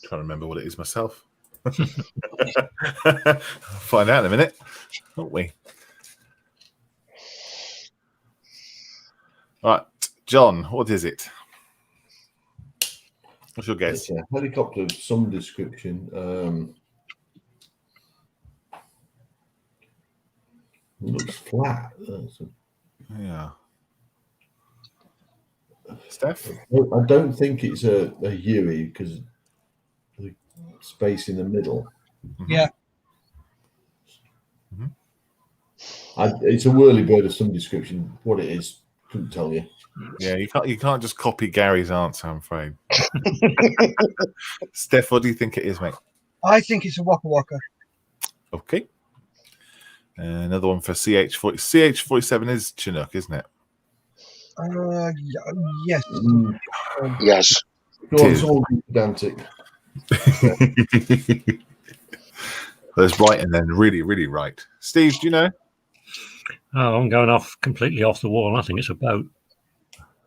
Trying to remember what it is myself. Find out in a minute, won't we? Right, John, what is it? What's your guess? It's a helicopter of some description. Looks flat. Yeah. Steph? I don't think it's a Huey because the space in the middle. Yeah. Mm-hmm. It's a whirlybird of some description. What it is, couldn't tell you. Yeah, you can't just copy Gary's answer, I'm afraid. Steph, what do you think it is, mate? I think it's a Waka Waka. Okay. Another one for CH40. CH47 is Chinook, isn't it? Yes. yes. Go on, someone be pedantic. There's right and then really, really right. Steve, do you know? Oh, I'm going off completely off the wall. I think it's a boat.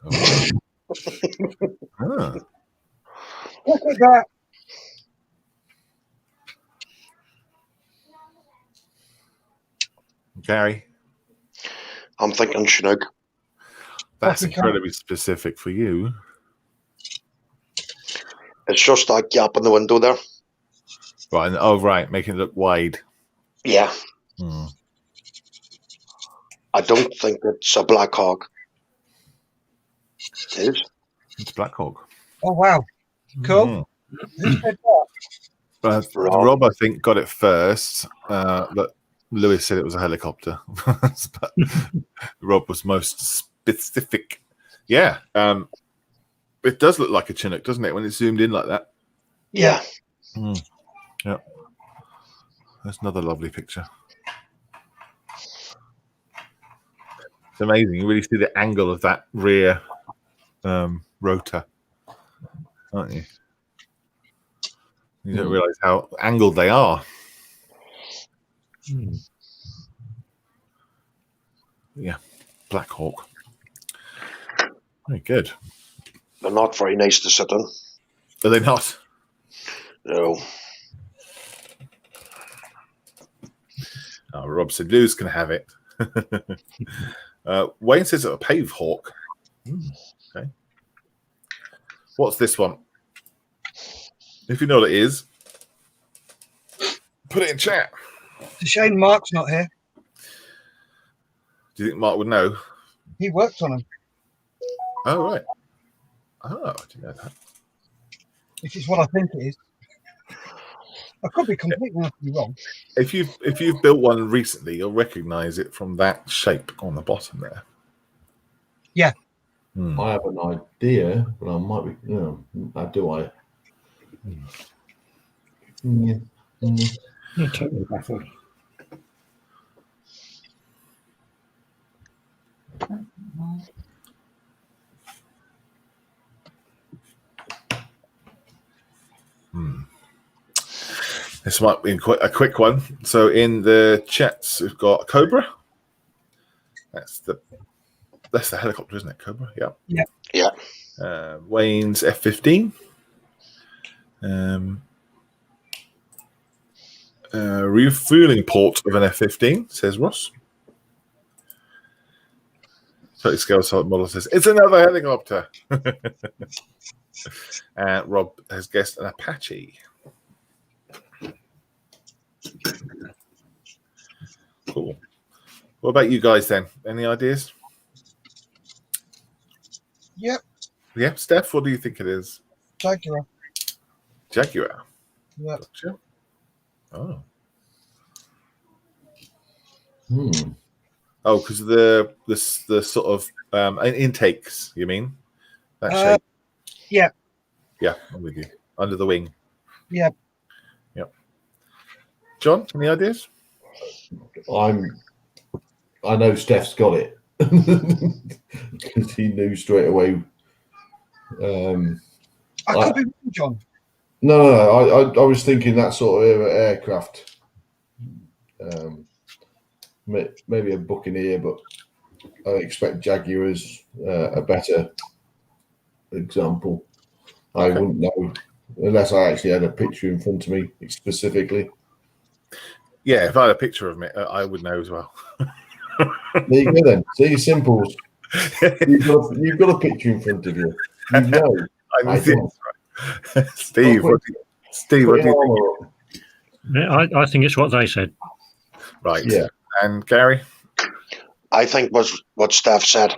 Oh. Ah. Look at that. Gary? I'm thinking Chinook. That's incredibly specific for you. It's just that gap in the window there. Right. Right. Making it look wide. Yeah. Hmm. I don't think it's a Black Hawk. It is. It's Black Hawk. Oh, wow. Cool. Who said that? Rob, I think, got it first, but Lewis said it was a helicopter. But Rob was most specific. Yeah. It does look like a Chinook, doesn't it, when it's zoomed in like that? Yeah. Yeah. That's another lovely picture. It's amazing. You really see the angle of that rear rotor, aren't you? You don't realise how angled they are. Yeah, Black Hawk. Very good. They're not very nice to sit in. Are they not? No. Oh, Rob said Lou's can have it. Wayne says it's a Pave Hawk. Okay. What's this one? If you know what it is, put it in chat. It's a shame Mark's not here. Do you think Mark would know? He worked on them. Oh, right. Oh, I didn't know that. Which is what I think it is. I could be completely wrong. If you've built one recently, you'll recognise it from that shape on the bottom there. Yeah. I have an idea, but I might be. No, do I? I'm totally baffled. This might be quite a quick one. So in the chats, we've got Cobra. That's the helicopter, isn't it? Cobra. Yeah. Yeah. Wayne's F-15. Refueling port of an F-15, says Ross. 30 scale solid model says it's another helicopter. Rob has guessed an Apache. Cool. What about you guys then? Any ideas? Yep. Yeah, Steph, what do you think it is? Jaguar. Jaguar. Yep. Gotcha. Oh. Oh, because the sort of intakes, you mean? That shape. Yeah. Yeah, I'm with you. Under the wing. Yep. Yep. John, any ideas? I know Steph's got it because he knew straight away. I could be wrong, John. No. I was thinking that sort of aircraft. Maybe a Buccaneer, but I expect Jaguar is a better example. I wouldn't know unless I actually had a picture in front of me specifically. Yeah, if I had a picture of it, I would know as well. There you go then. See, simples. You've got a picture in front of you. You know. I don't. Steve, what do you think? Yeah, I think it's what they said. Right. Yeah. And Gary? I think was what Steph said.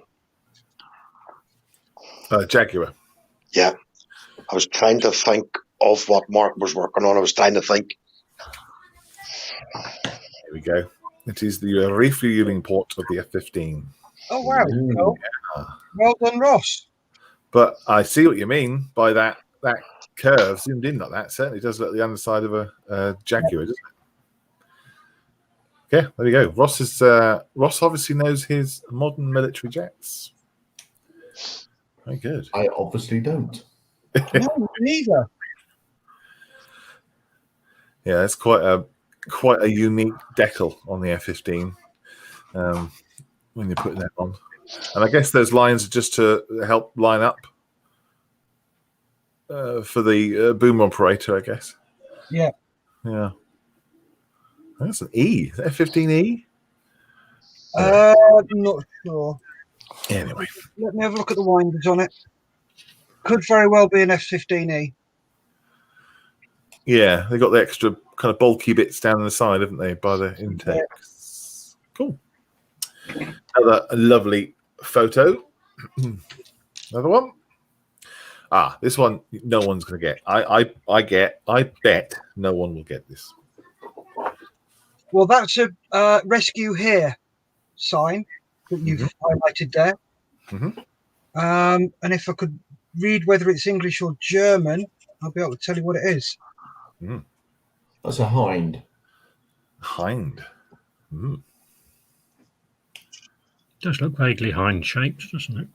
Jaguar. Yeah. I was trying to think of what Mark was working on. I was trying to think. Here we go. It is the refueling port of the F-15. Oh, wow. Cool. Yeah. Well done, Ross. But I see what you mean by that curve zoomed in like that. Certainly does look like the underside of a Jaguar, doesn't it? Yeah, there we go. Ross obviously knows his modern military jets. Very good. I obviously don't. No, neither. Yeah, it's quite a unique decal on the F-15 when you're putting that on. And I guess those lines are just to help line up for the boom operator, I guess. Yeah. Yeah. That's an E. Is that F-15E? Not sure. Anyway. Let me have a look at the winders on it. Could very well be an F-15E. Yeah, they got the extra kind of bulky bits down the side, haven't they, by the intakes? Yeah. Cool. Another lovely photo. Another one. This one no one's going to get. I bet no one will get this. Well, that's a rescue here sign that you've highlighted there. And if I could read whether it's English or German, I'll be able to tell you what it is. That's a hind. Hind. Does look vaguely hind shaped, doesn't it?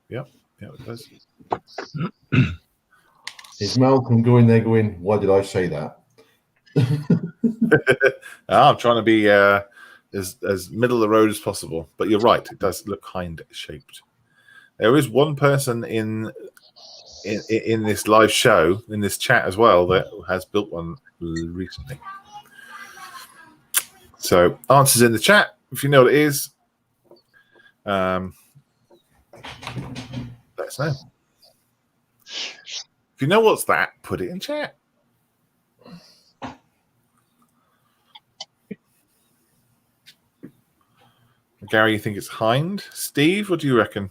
Yeah, it does. Is Malcolm going there going, why did I say that? I'm trying to be as middle of the road as possible, but you're right. It does look hind shaped. There is one person in this live show, in this chat as well, that has built one recently. So answers in the chat if you know what it is. Let us know. If you know what's that, put it in chat. Gary, you think it's hind? Steve, what do you reckon?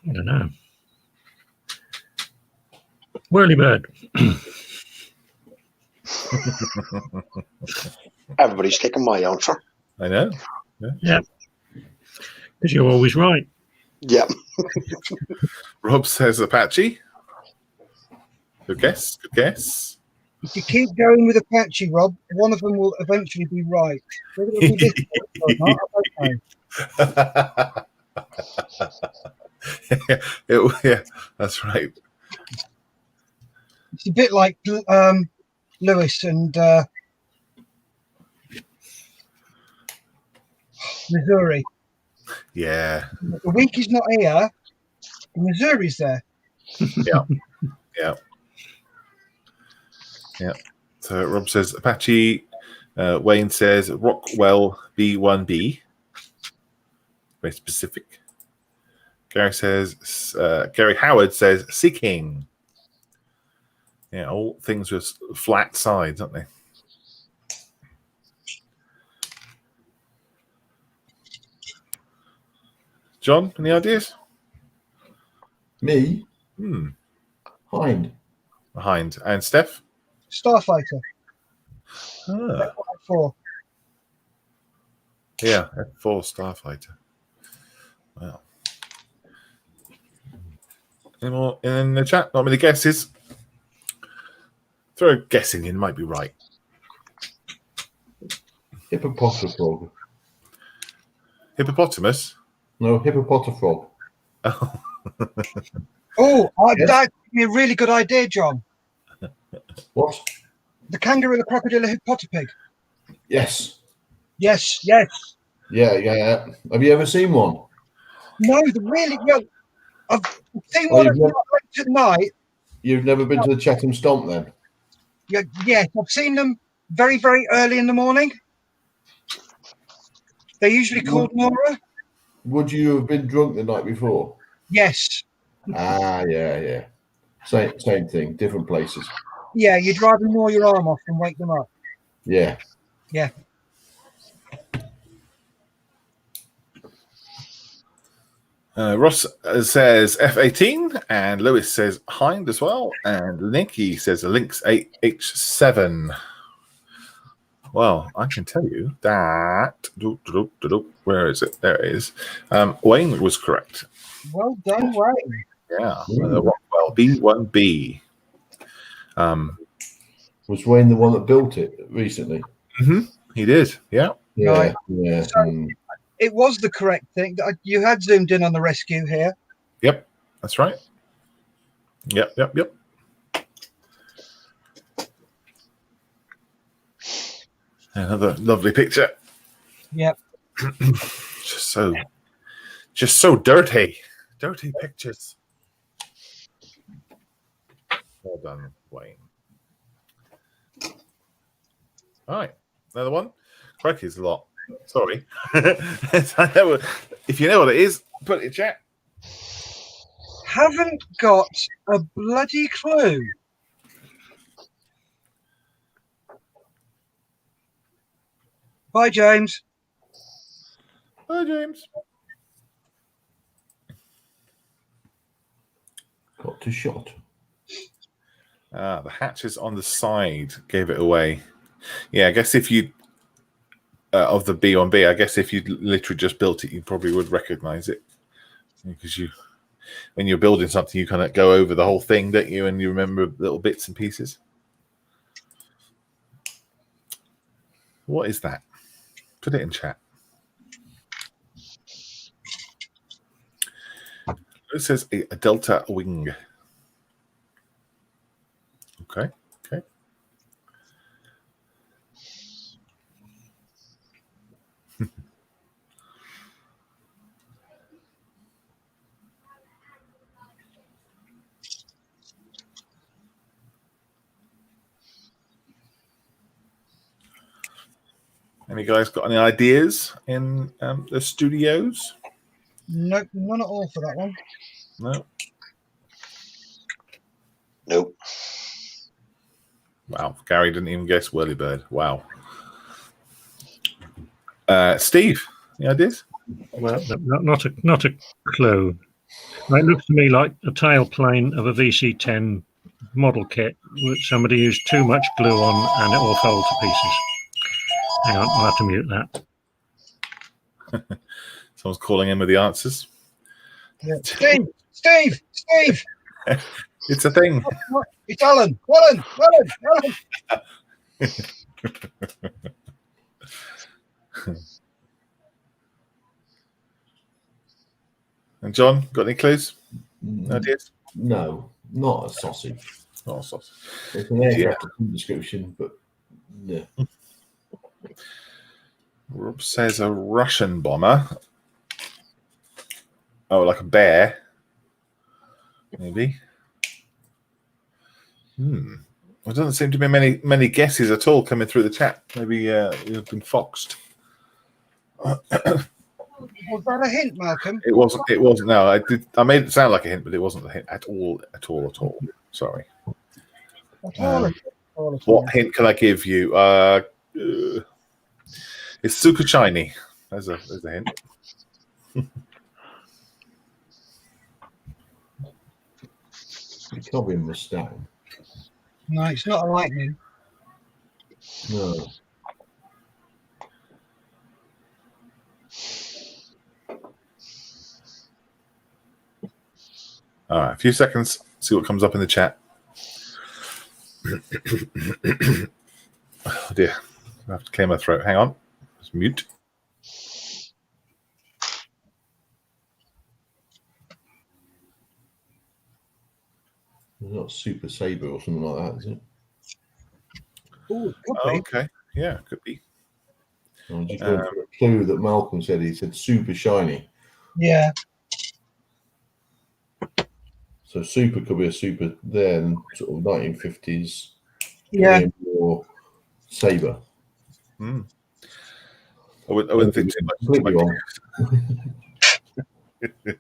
I don't know. Whirlybird. Everybody's taking my answer. I know. Yeah. Because you're always right. Yeah. Rob says Apache. Good guess. If you keep going with Apache, Rob, one of them will eventually be right. Whether it'll be this one or not, I don't know. Yeah, that's right. It's a bit like Lewis and Missouri. Yeah, The week is not here. The Missouri's there. yeah. So Rob says Apache. Wayne says Rockwell B1B. Very specific. Gary says Gary Howard says Seeking. Yeah, all things with flat sides, aren't they? John, any ideas? Me? Hind. Behind. And Steph? Starfighter. Ah, F4. yeah, F4 Starfighter. Wow. Any more in the chat? Not many guesses. Throw a guessing in, might be right. Hippopotafrog. Hippopotamus? No, hippopotafrog. Oh, Oh, Yes. that'd be a really good idea, John. What? The kangaroo, the crocodile, the hippopotapig. Yes. Yes. Yeah. Have you ever seen one? No, really well. I've seen Oh, one you've at night. You've never been to the Chatham Stomp then? Yes, I've seen them very, very early in the morning. They're usually called Nora. Would you have been drunk the night before? Yes. Yeah. Same thing, different places. Yeah, you'd rather gnaw your arm off than wake them up. Yeah. Yeah. Ross says F18, and Lewis says Hind as well, and Nicky says a Lynx 8H7. Well, I can tell you that. Where is it? There it is. Wayne was correct. Well done, Wayne. Yeah, Rockwell B1B. Was Wayne the one that built it recently? He did. Yeah. Yeah. So, it was the correct thing. You had zoomed in on the rescue here. Yep, that's right. Yep. Another lovely picture. Yep. just so dirty pictures. Well done, Wayne. All right, another one. Crikey's a lot. Sorry. If you know what it is, put it in chat. Haven't got a bloody clue. Bye, James. Hi, James. Got to shot. The hatches on the side gave it away. Yeah, I guess if you of the B1B, I guess if you literally just built it, you probably would recognize it, because when you're building something, you kind of go over the whole thing, don't you? And you remember little bits and pieces. What is that? Put it in chat. It says a Delta wing. Okay. Any guys got any ideas in the studios? Nope, none at all for that one. No. Nope. Wow, Gary didn't even guess Whirlybird. Wow. Steve, any ideas? Well, not a clue. It looks to me like a tailplane of a VC-10 model kit, which somebody used too much glue on and it all fell to pieces. Hang on, I'll have to mute that. Someone's calling in with the answers. Yeah. Steve! It's a thing. It's Alan. Alan. And John, got any clues? Mm, Ideas? No, not a sausage. Not a sausage. It's an aircraft description, but no. Rob says a Russian bomber. Oh, like a bear. Maybe. Well, there doesn't seem to be many guesses at all coming through the chat. Maybe you've been foxed. Was that a hint, Malcolm? It wasn't. It wasn't. No, I made it sound like a hint, but it wasn't a hint at all. Sorry. What hint can I give you? It's super shiny. There's a hint. It can't be a Mustang. No, it's not a lightning. No. All right, a few seconds. See what comes up in the chat. Oh dear, I have to clear my throat. Hang on, just mute. It's not Super Sabre or something like that, is it? Oh, it could be. Okay, yeah, could be. I'm just going for a clue that Malcolm said. He said super shiny. Yeah. So super could be a super then sort of 1950s. Yeah. Or Sabre. I wouldn't think too much. Completely wrong.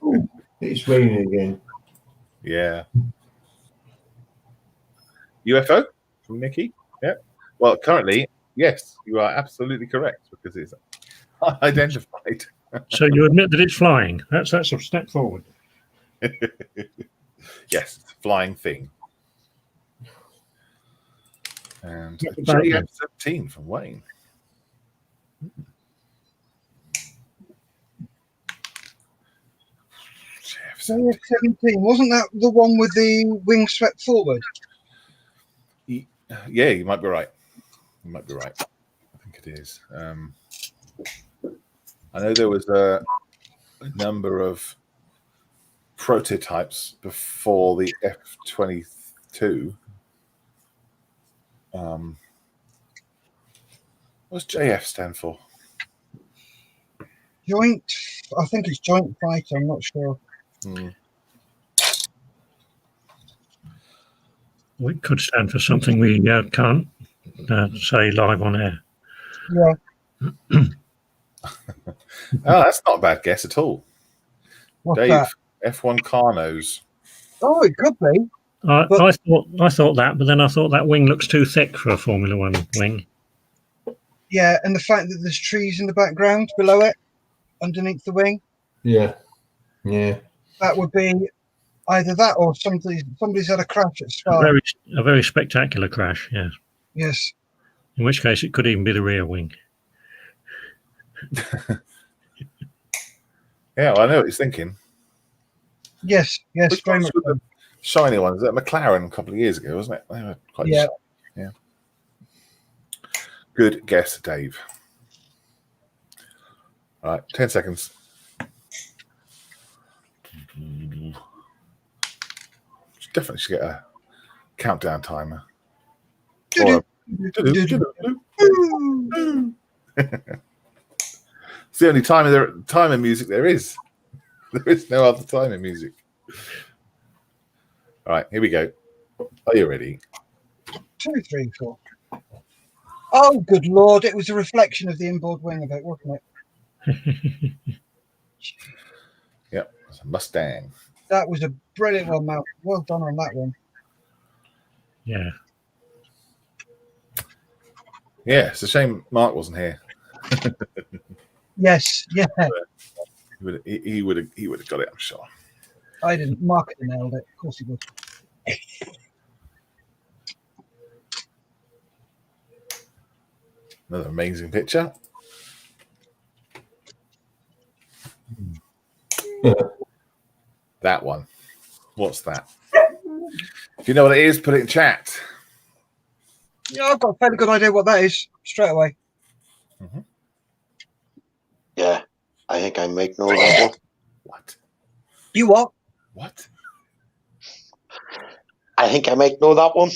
Ooh, it's raining again. Yeah. UFO from Nikki. Yeah. Well, currently, yes, you are absolutely correct because it's identified. So you admit that it's flying. That's a step forward. Yes, it's a flying thing. And Not about JF-17 from Wayne. JF-17. 17. Wasn't that the one with the wings swept forward? Yeah, you might be right. You might be right. I think it is. I know there was a number of prototypes before the F-22. What's JF stand for? Joint. I think it's joint fighter. I'm not sure. Well, it could stand for something we can't say live on air. Yeah. Oh, that's not a bad guess at all. What's Dave, that? F1 Carnos. Oh, it could be. I thought that, but then I thought that wing looks too thick for a Formula One wing. Yeah, and the fact that there's trees in the background below it, underneath the wing. Yeah. Yeah. That would be either that or somebody's had a crash at Spa. A very spectacular crash, yes. Yes. In which case it could even be the rear wing. Yeah, well, I know what he's thinking. Yes. Which Very ones much. were the shiny ones? That McLaren a couple of years ago, wasn't it? They were quite Yeah. yeah. Good guess, Dave. All right, 10 seconds. Definitely should get a countdown timer. Or it's the only timer music there is. There is no other timer music. All right, here we go. Are you ready? 2, 3, 4. Oh, good Lord. It was a reflection of the inboard wing of it, wasn't it? Yep, it's a Mustang. That was a brilliant one, Mal. Well done on that one. Yeah. Yeah, it's a shame Mark wasn't here. Yes, yeah. He would have got it, I'm sure. I didn't. Mark nailed it. Of course he would. Another amazing picture. That one. What's that? If you know what it is, put it in chat. Yeah, I've got a fairly good idea what that is straight away. Yeah, I think I might know that one. What? You what? What? I think I might know that one.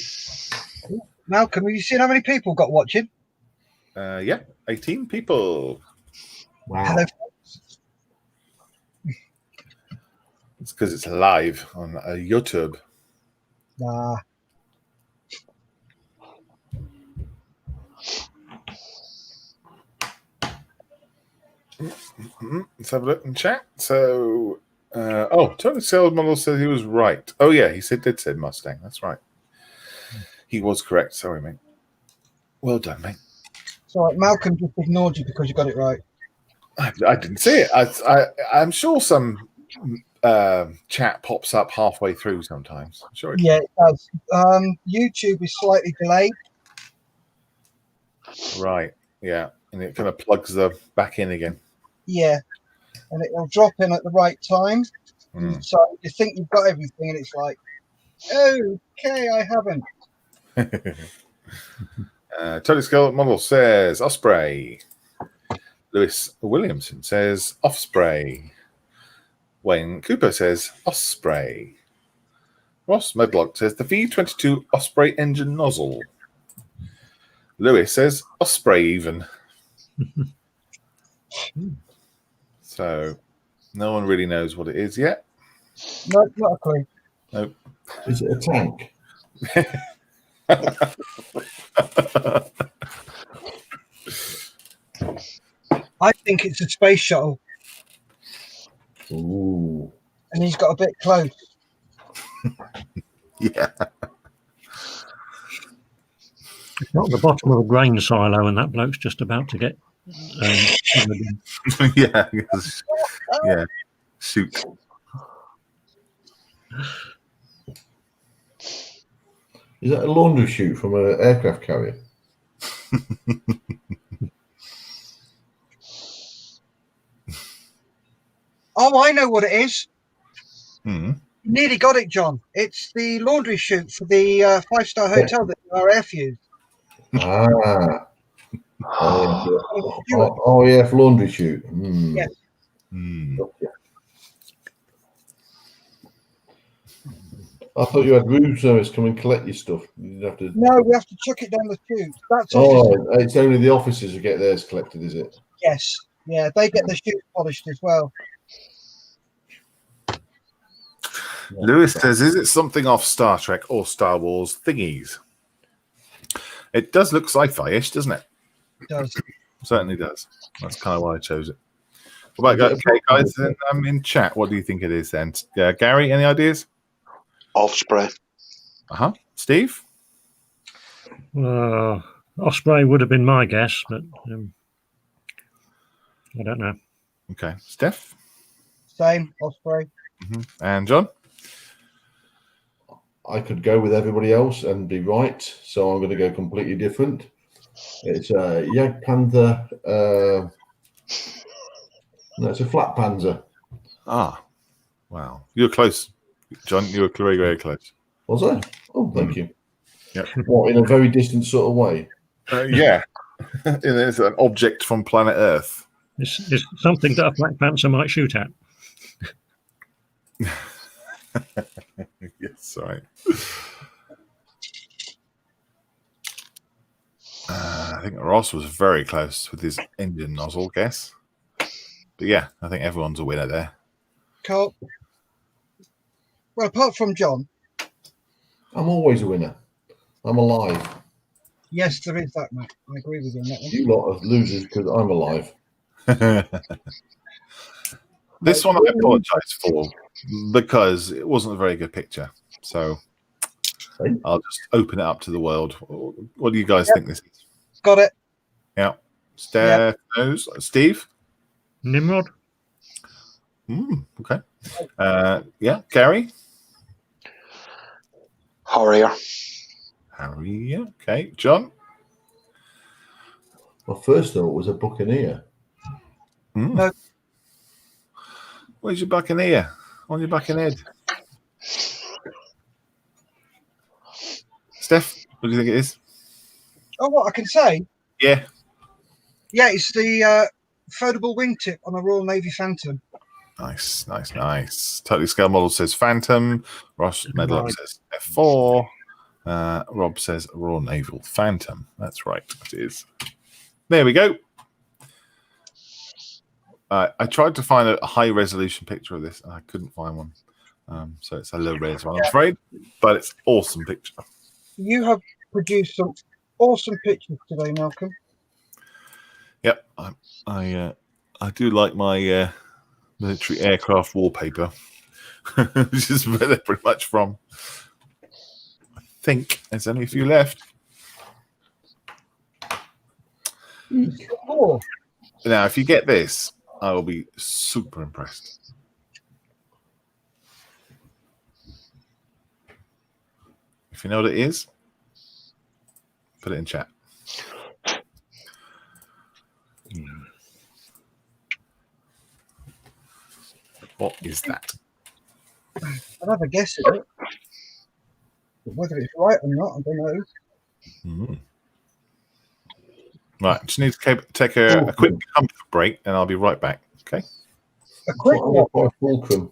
Malcolm, have you seen how many people got watching? Yeah, 18 people. Wow. Hello. It's because it's live on YouTube. Nah. Let's have a look in chat. So, Tony Sales Model said he was right. Oh, yeah, he did say Mustang. That's right. He was correct. Sorry, mate. Well done, mate. Sorry, Malcolm just ignored you because you got it right. I didn't see it. I'm sure some chat pops up halfway through sometimes. I'm sure it Yeah, it does. YouTube is slightly delayed. Right. Yeah. And it kind of plugs the back in again. Yeah. And it'll drop in at the right time. Mm. So you think you've got everything, and it's like, okay, I haven't. Tony Scale Model says Osprey. Lewis Williamson says Offspray. Wayne Cooper says Osprey. Ross Medlock says the V22 Osprey engine nozzle. Lewis says Osprey even. So no one really knows what it is yet. No, not a clue. Nope. Is it a tank? I think it's a space shuttle, Ooh. and he's got a bit close. Yeah. It's not the bottom of a grain silo, and that bloke's just about to get. Yeah. Yeah. Shoot. Is that a laundry chute from an aircraft carrier? Oh, I know what it is. Hmm. You nearly got it, John. It's the laundry chute for the 5-star hotel that our air fused. Ah. Oh, yeah, for laundry chute. Mm. Yes. Hmm. Gotcha. I thought you had room service come and collect your stuff. You have to. No, we have to chuck it down the chute. That's Oh, it's only the officers who get theirs collected, is it? yes. Yeah, they get the chute polished as well. Lewis says, is it something off Star Trek or Star Wars thingies? It does look sci-fi-ish, doesn't it? It does. Certainly does. That's kind of why I chose it. What about okay, guys? Then I'm in chat. What do you think it is then? Gary, any ideas? Offspray. Steve? Osprey would have been my guess, but I don't know. Okay. Steph? Same, Osprey. And John? I could go with everybody else and be right, so I'm going to go completely different. It's a Jag Panther. No, it's a flat Panzer. Ah, wow. You were close, John. You were very, very close. Was I? Oh, thank you. Yep. What, in a very distant sort of way? Yeah. It's an object from planet Earth. It's something that a Black Panther might shoot at. Yes, right. I think Ross was very close with his engine nozzle guess. But yeah, I think everyone's a winner there. Cool. Well, apart from John. I'm always a winner. I'm alive. Yes, there is that, Matt. I agree with you on that one. You lot are losers because I'm alive. This one I apologise for because it wasn't a very good picture. So I'll just open it up to the world. What do you guys think this is? Got it. Yeah. Steph knows. Steve? Nimrod? Okay. Yeah. Gary? Harrier. Harry, yeah. Okay. John? My first thought was a Buccaneer. No. Where's your Buccaneer? On your back and head. Steph, what do you think it is? Oh, what I can say? Yeah. Yeah, it's the foldable wingtip on a Royal Navy Phantom. Nice. Totally scale model says Phantom. Ross Medlock Right. says F4. Rob says Royal Naval Phantom. That's right. It is. There we go. I tried to find a high resolution picture of this and I couldn't find one. So it's a low res one, I'm afraid. But it's awesome picture. You have produced some awesome pictures today, Malcolm. Yep. I do like my military aircraft wallpaper, which is where they're pretty much from. I think there's only a few left. Oh, Now, if you get this, I will be super impressed. If you know what it is, put it in chat. What is that? I'll have a guess at it. But whether it's right or not, I don't know. Right, just need to take a quick comfort break, and I'll be right back. Okay. A quick one. Fulcrum.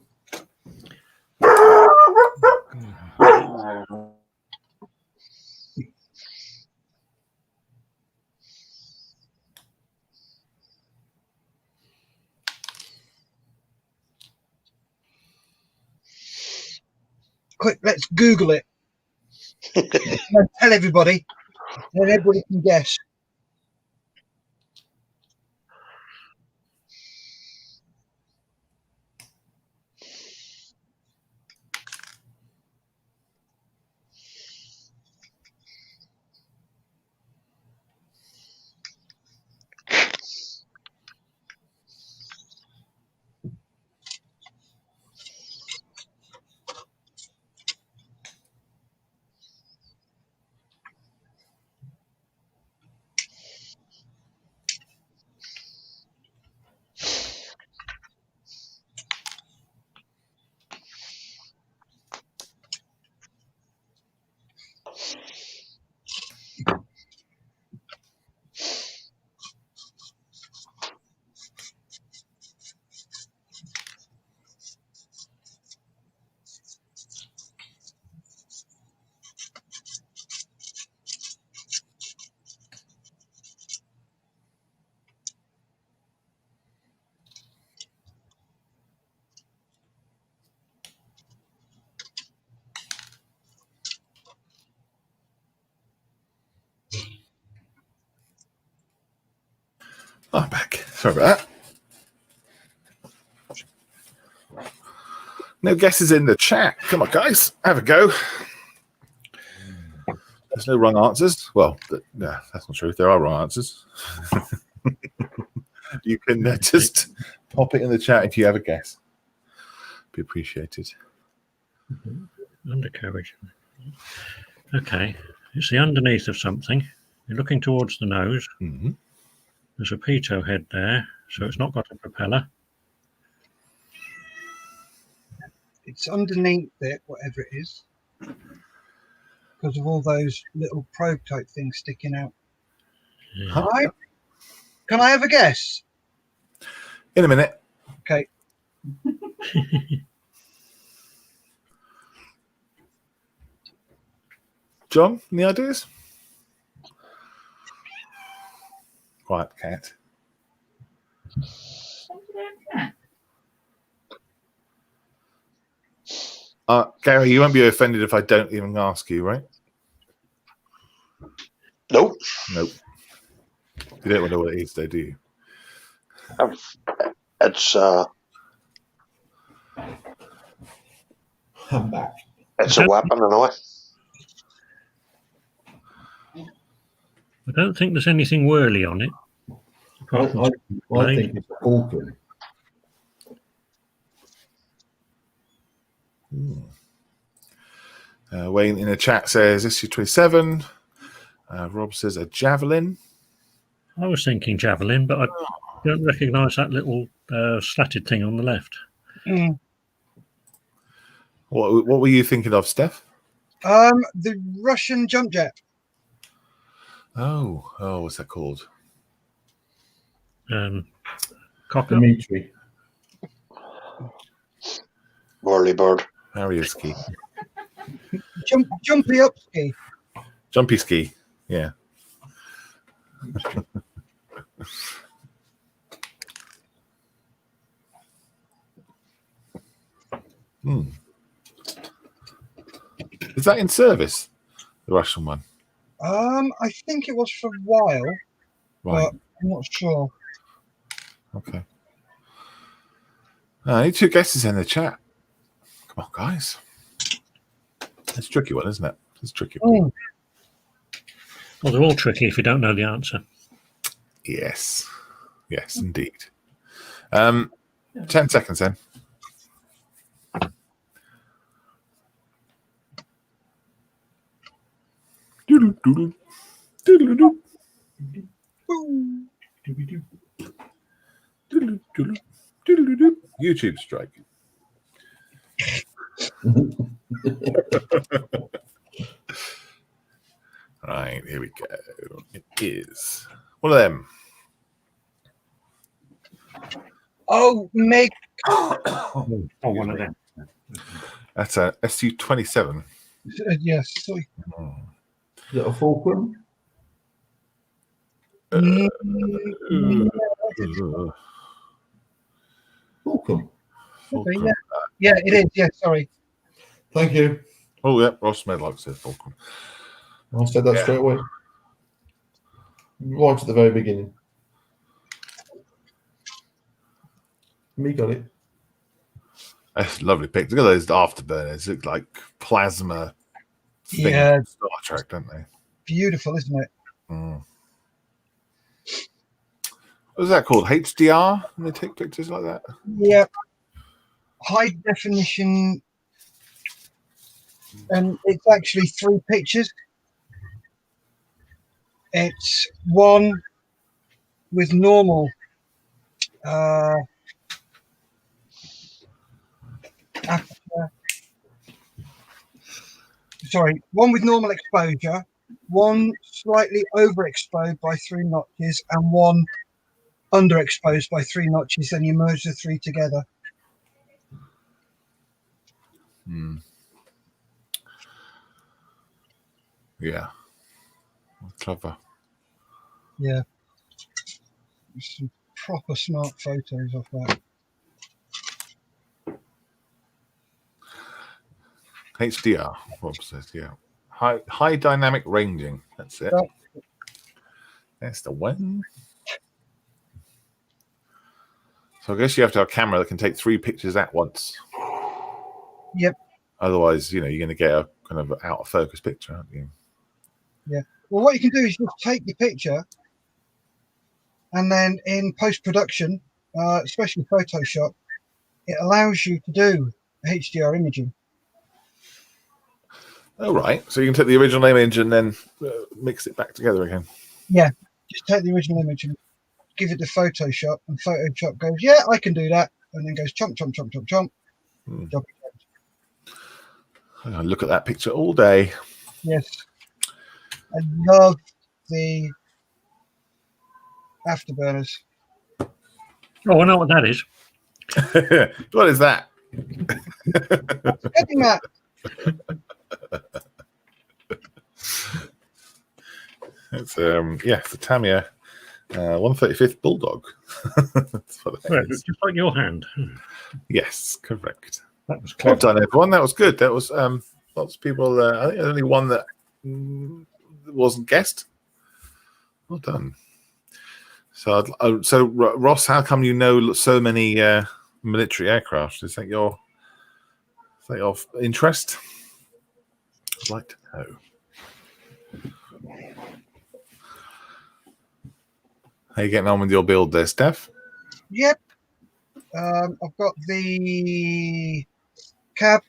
Quick, let's Google it. And tell everybody, and everybody can guess. I'm back. Sorry about that. No guesses in the chat. Come on, guys. Have a go. There's no wrong answers. Well, no, that's not true. There are wrong answers. You can just pop it in the chat if you have a guess. Be appreciated. Undercarriage. Okay. It's the underneath of something. You're looking towards the nose. Mm-hmm. There's a pitot head there, so it's not got a propeller. It's underneath it, whatever it is, because of all those little probe type things sticking out. Yeah. Right? Can I have a guess? In a minute. Okay. John, any ideas? Quiet cat. Gary, you won't be offended if I don't even ask you, right? Nope. Nope. You don't know what it is, though, do you? It's I'm back. it's a weapon, anyway. I don't think there's anything whirly on it. I think it's a Fulcrum. Wayne in the chat says SU-27. Rob says a javelin. I was thinking javelin, but I don't recognise that little slatted thing on the left. Mm. What were you thinking of, Steph? The Russian jump jet. Oh, what's that called? Cocker. Dimitri. Whirly bird. Harrier ski. Jumpy up ski. Jumpy ski. Yeah. Is that in service? The Russian one. I think it was for a while, Right. but I'm not sure. Okay. I need 2 guesses in the chat. Come on, guys. It's a tricky one, isn't it? It's a tricky one. Mm. Well, they're all tricky if you don't know the answer. Yes. Yes, indeed. 10 seconds then. Doodle-doodle. Doodle-doodle. Doodle-doodle. Doodle-doodle. YouTube strike. Right, here we go. It is one of them. Oh, Meg. Oh, one of them. That's a SU-27. Yes. Sorry. Is it a Fulcrum? Fulcrum. Okay, yeah, it is. Yeah, sorry. Thank you. Oh, yeah, Ross Medlock said Fulcrum. I said that straight away. Right at the very beginning. Me got it. That's a lovely picture. Look at those afterburners. Look like plasma things Yeah. from Star Trek, don't they? Beautiful, isn't it? Mm. What is that called? HDR? When they take pictures like that? Yeah. High definition. And it's actually 3 pictures. It's one with normal aperture. Sorry, one with normal exposure, one slightly overexposed by 3 notches, and one underexposed by 3 notches. Then you merge the 3 together. Yeah. Clever. Yeah. Some proper smart photos of that. HDR. What was this? Yeah. High dynamic ranging. That's it. Yeah. That's the one. So I guess you have to have a camera that can take 3 pictures at once. Yep. Otherwise, you're going to get a kind of out of focus picture, aren't you? Yeah. Well, what you can do is just take the picture, and then in post-production, especially Photoshop, it allows you to do HDR imaging. Oh, right. So you can take the original image and then mix it back together again. Yeah. Just take the original image and give it to Photoshop, and Photoshop goes, yeah, I can do that, and then goes chomp, chomp, chomp, chomp, chomp. Job I look at that picture all day. Yes. I love the afterburners. Oh, I know what that is. What is that? Getting that. It's it's a Tamiya 135th Bulldog. That's what it Right, is. just like your hand. Yes, correct. That was Well clever. done, everyone. That was good. That was lots of people. I think there's only one that wasn't guessed. Well done. So, Ross, how come you know so many military aircraft? Is that your interest? I'd like to know. How you getting on with your build there, Steph? Yep. I've got the cab,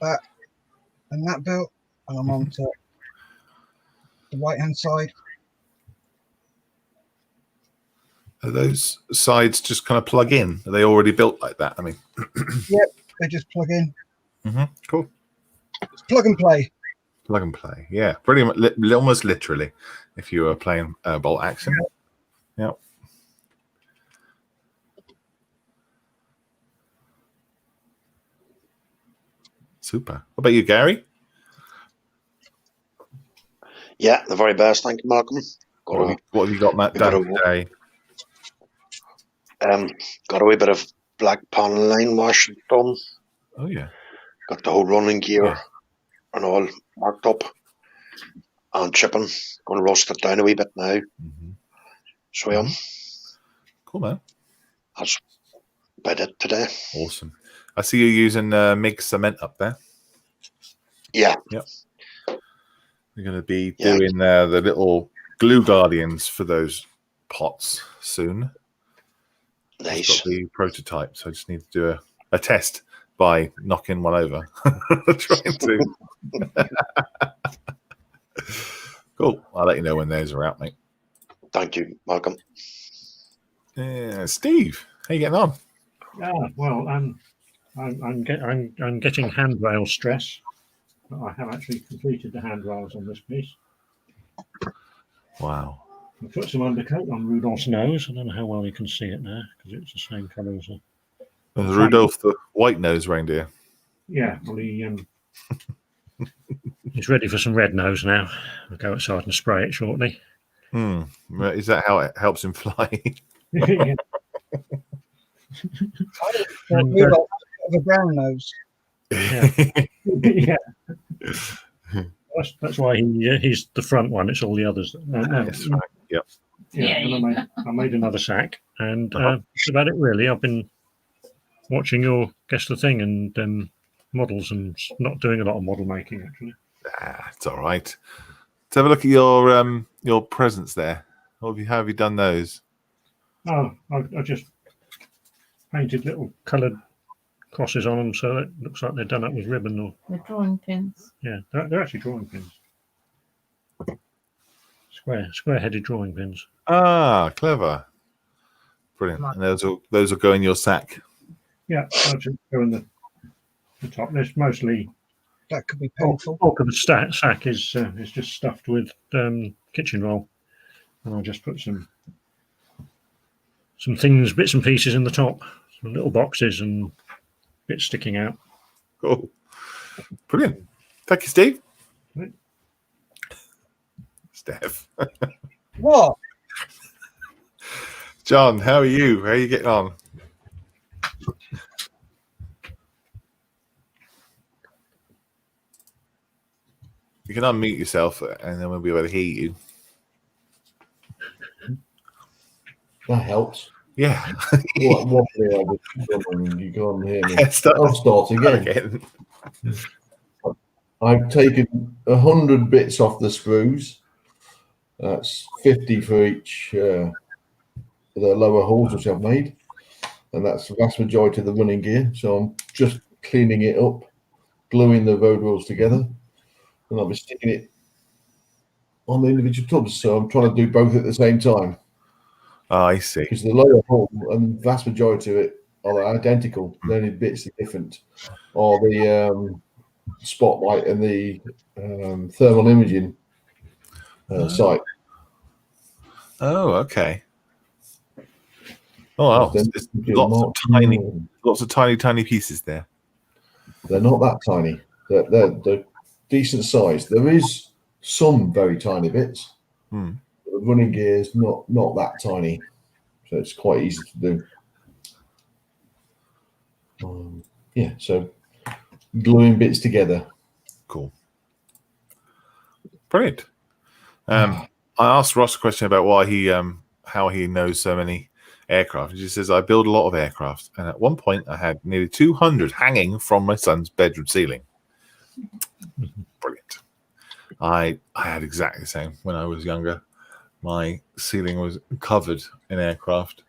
that, and that built, and I'm on to the right-hand side. Are those sides just kind of plug in? Are they already built like that? I mean, Yep, they just plug in. Cool. It's plug and play. Plug and play. Yeah, pretty much, almost literally, if you were playing bolt action. Yeah. Super. What about you, Gary? Yeah, the very best. Thank you, Malcolm. What have you got, Matt, done today? Got a wee bit of black panel line wash done. Oh, yeah. Got the whole running gear Yeah. and all marked up and chipping. Going to rust it down a wee bit now. So yeah, Cool, man. that's about it today. Awesome. I see you using MIG cement up there. Yeah. Yep. We're going to be doing the little glue guardians for those pots soon. Nice. I've got the prototype, so I just need to do a test by knocking one over. Trying to. Cool. I'll let you know when those are out, mate. Thank you, Malcolm. Steve, how you getting on? Yeah, well, I'm getting handrail stress. But I have actually completed the handrails on this piece. Wow. I put some undercoat on Rudolph's nose. I don't know how well you can see it now because it's the same colour as a. There's Rudolph the white-nosed reindeer. Yeah, well, he's ready for some red nose now. I'll go outside and spray it shortly. Is that how it helps him fly? Yeah. Rudolph has a brown nose. Yeah. That's why he's the front one. It's all the others. That's right. Yep. Yeah, and I made another sack, and that's about it really. I've been watching your Guess the Thing and models, and not doing a lot of model making actually. It's all right. Let's have a look at your presents there. How have you done those? Oh, I just painted little coloured crosses on them, so it looks like they're done up with ribbon. Or The drawing pins. yeah, they're actually drawing pins. Square-headed drawing pins. Ah, clever. Brilliant. And those will go in your sack. Yeah, I'll just go in the top. There's mostly That could be painful. bulk of the sack is just stuffed with kitchen roll, and I'll just put some things, bits and pieces in the top, some little boxes and bits sticking out. Cool. Brilliant. Thank you, Steve. Right. Steph. What? John, how are you? How are you getting on? You can unmute yourself and then we'll be able to hear you. That helps. Yeah. What you can't hear me. Start I'll start again. I've taken 100 bits off the screws. That's 50 for each the lower holes which I've made, and that's the vast majority of the running gear. So I'm just cleaning it up, gluing the road wheels together, and I'll be sticking it on the individual tubs. So I'm trying to do both at the same time. Oh, I see. Because the lower hull and the vast majority of it are identical. The only bits are different are the spotlight and the thermal imaging sight. Oh, okay. Oh, wow. There's lots of tiny pieces there. They're not that tiny. They're decent size. There is some very tiny bits. The running gear is not that tiny, so it's quite easy to do. Yeah, so gluing bits together. Cool. Brilliant. I asked Ross a question about why how he knows so many aircraft. He says, I build a lot of aircraft, and at one point I had nearly 200 hanging from my son's bedroom ceiling. Brilliant. I had exactly the same when I was younger. My ceiling was covered in aircraft.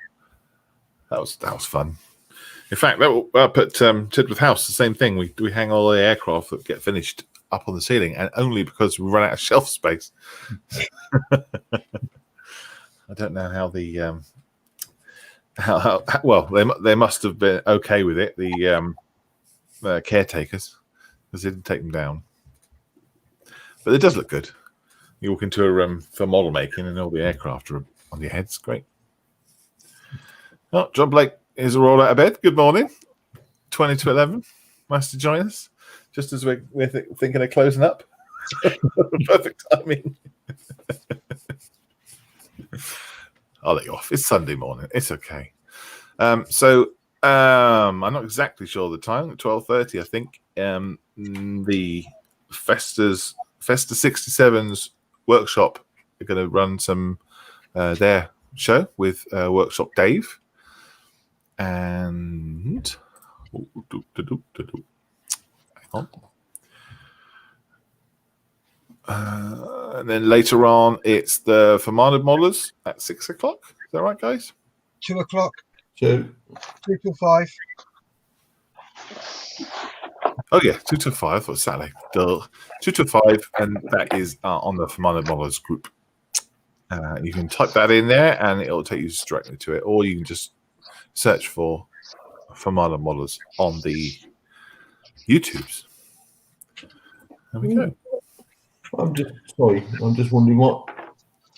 That was fun. In fact, I put Tidworth House, the same thing. We hang all the aircraft that get finished up on the ceiling, and only because we run out of shelf space. I don't know how the how well they must have been okay with it. The caretakers, because they didn't take them down. But it does look good. You walk into a room for model making and all the aircraft are on your heads. Great. Oh, John Blake is all out of bed. Good morning. 20 to 11. Nice to join us. Just as we're thinking of closing up. Perfect timing. I'll let you off. It's Sunday morning. It's okay. I'm not exactly sure the time. 12:30, I think. The Festa 67's workshop are going to run some their show with Workshop Dave. And hang on. And then later on, it's the Fermanagh Modelers at 6 o'clock. Is that right, guys? 2 o'clock. 2. 2 till 5. Oh yeah, 2 to 5 for Saturday. 2 to 5, and that is on the Fermanagh Modelers group. You can type that in there, and it'll take you directly to it, or you can just search for Fermanagh Modelers on the YouTubes. There we go. I'm just wondering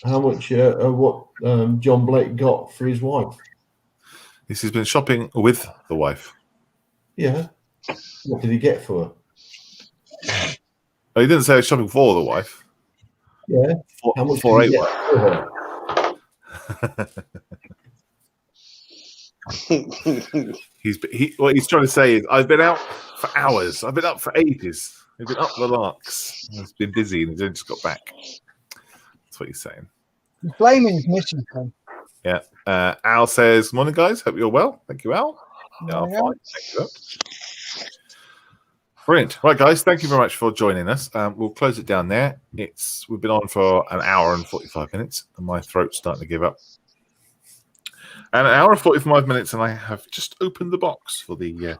how much John Blake got for his wife. This has been shopping with the wife. Yeah. What did he get for her? Oh, he didn't say shopping for the wife. Yeah. How much did he get for her? What he's trying to say is, I've been out for hours. I've been up for ages. I've been up the larks. I've been busy and he's just got back. That's what he's saying. He's blaming his mission. Yeah. Al says, morning, guys. Hope you're well. Thank you, Al. Yeah, Yeah. fine. Thank you. Brilliant. Right, guys. Thank you very much for joining us. We'll close it down there. We've been on for an hour and 45 minutes, and my throat's starting to give up. And an hour and 45 minutes, and I have just opened the box for the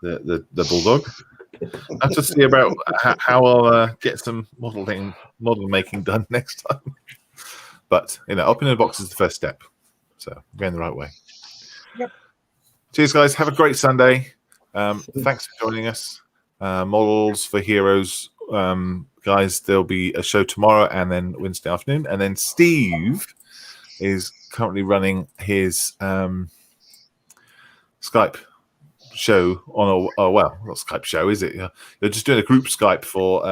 bulldog. I have to see about how I'll get some model making done next time. But opening the box is the first step, so we're going the right way. Yep. Cheers, guys. Have a great Sunday. Thanks for joining us. Models for Heroes, guys. There'll be a show tomorrow and then Wednesday afternoon, and then Steve is currently running his Skype show on not Skype show, is it? They're just doing a group Skype for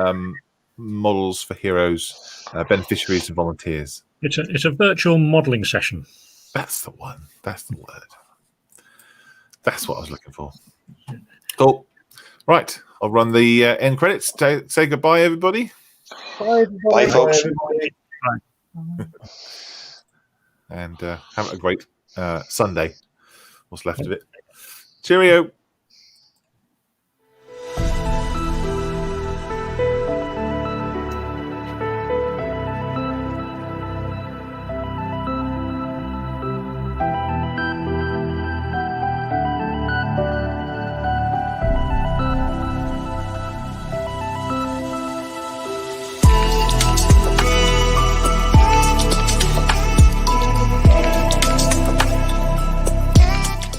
Models for Heroes beneficiaries and volunteers. It's a virtual modelling session. That's the one. That's the word. That's what I was looking for. Cool. Right, I'll run the end credits. Say goodbye, everybody. Bye, Bye, folks. Bye. And have a great Sunday. What's left of it. Cheerio.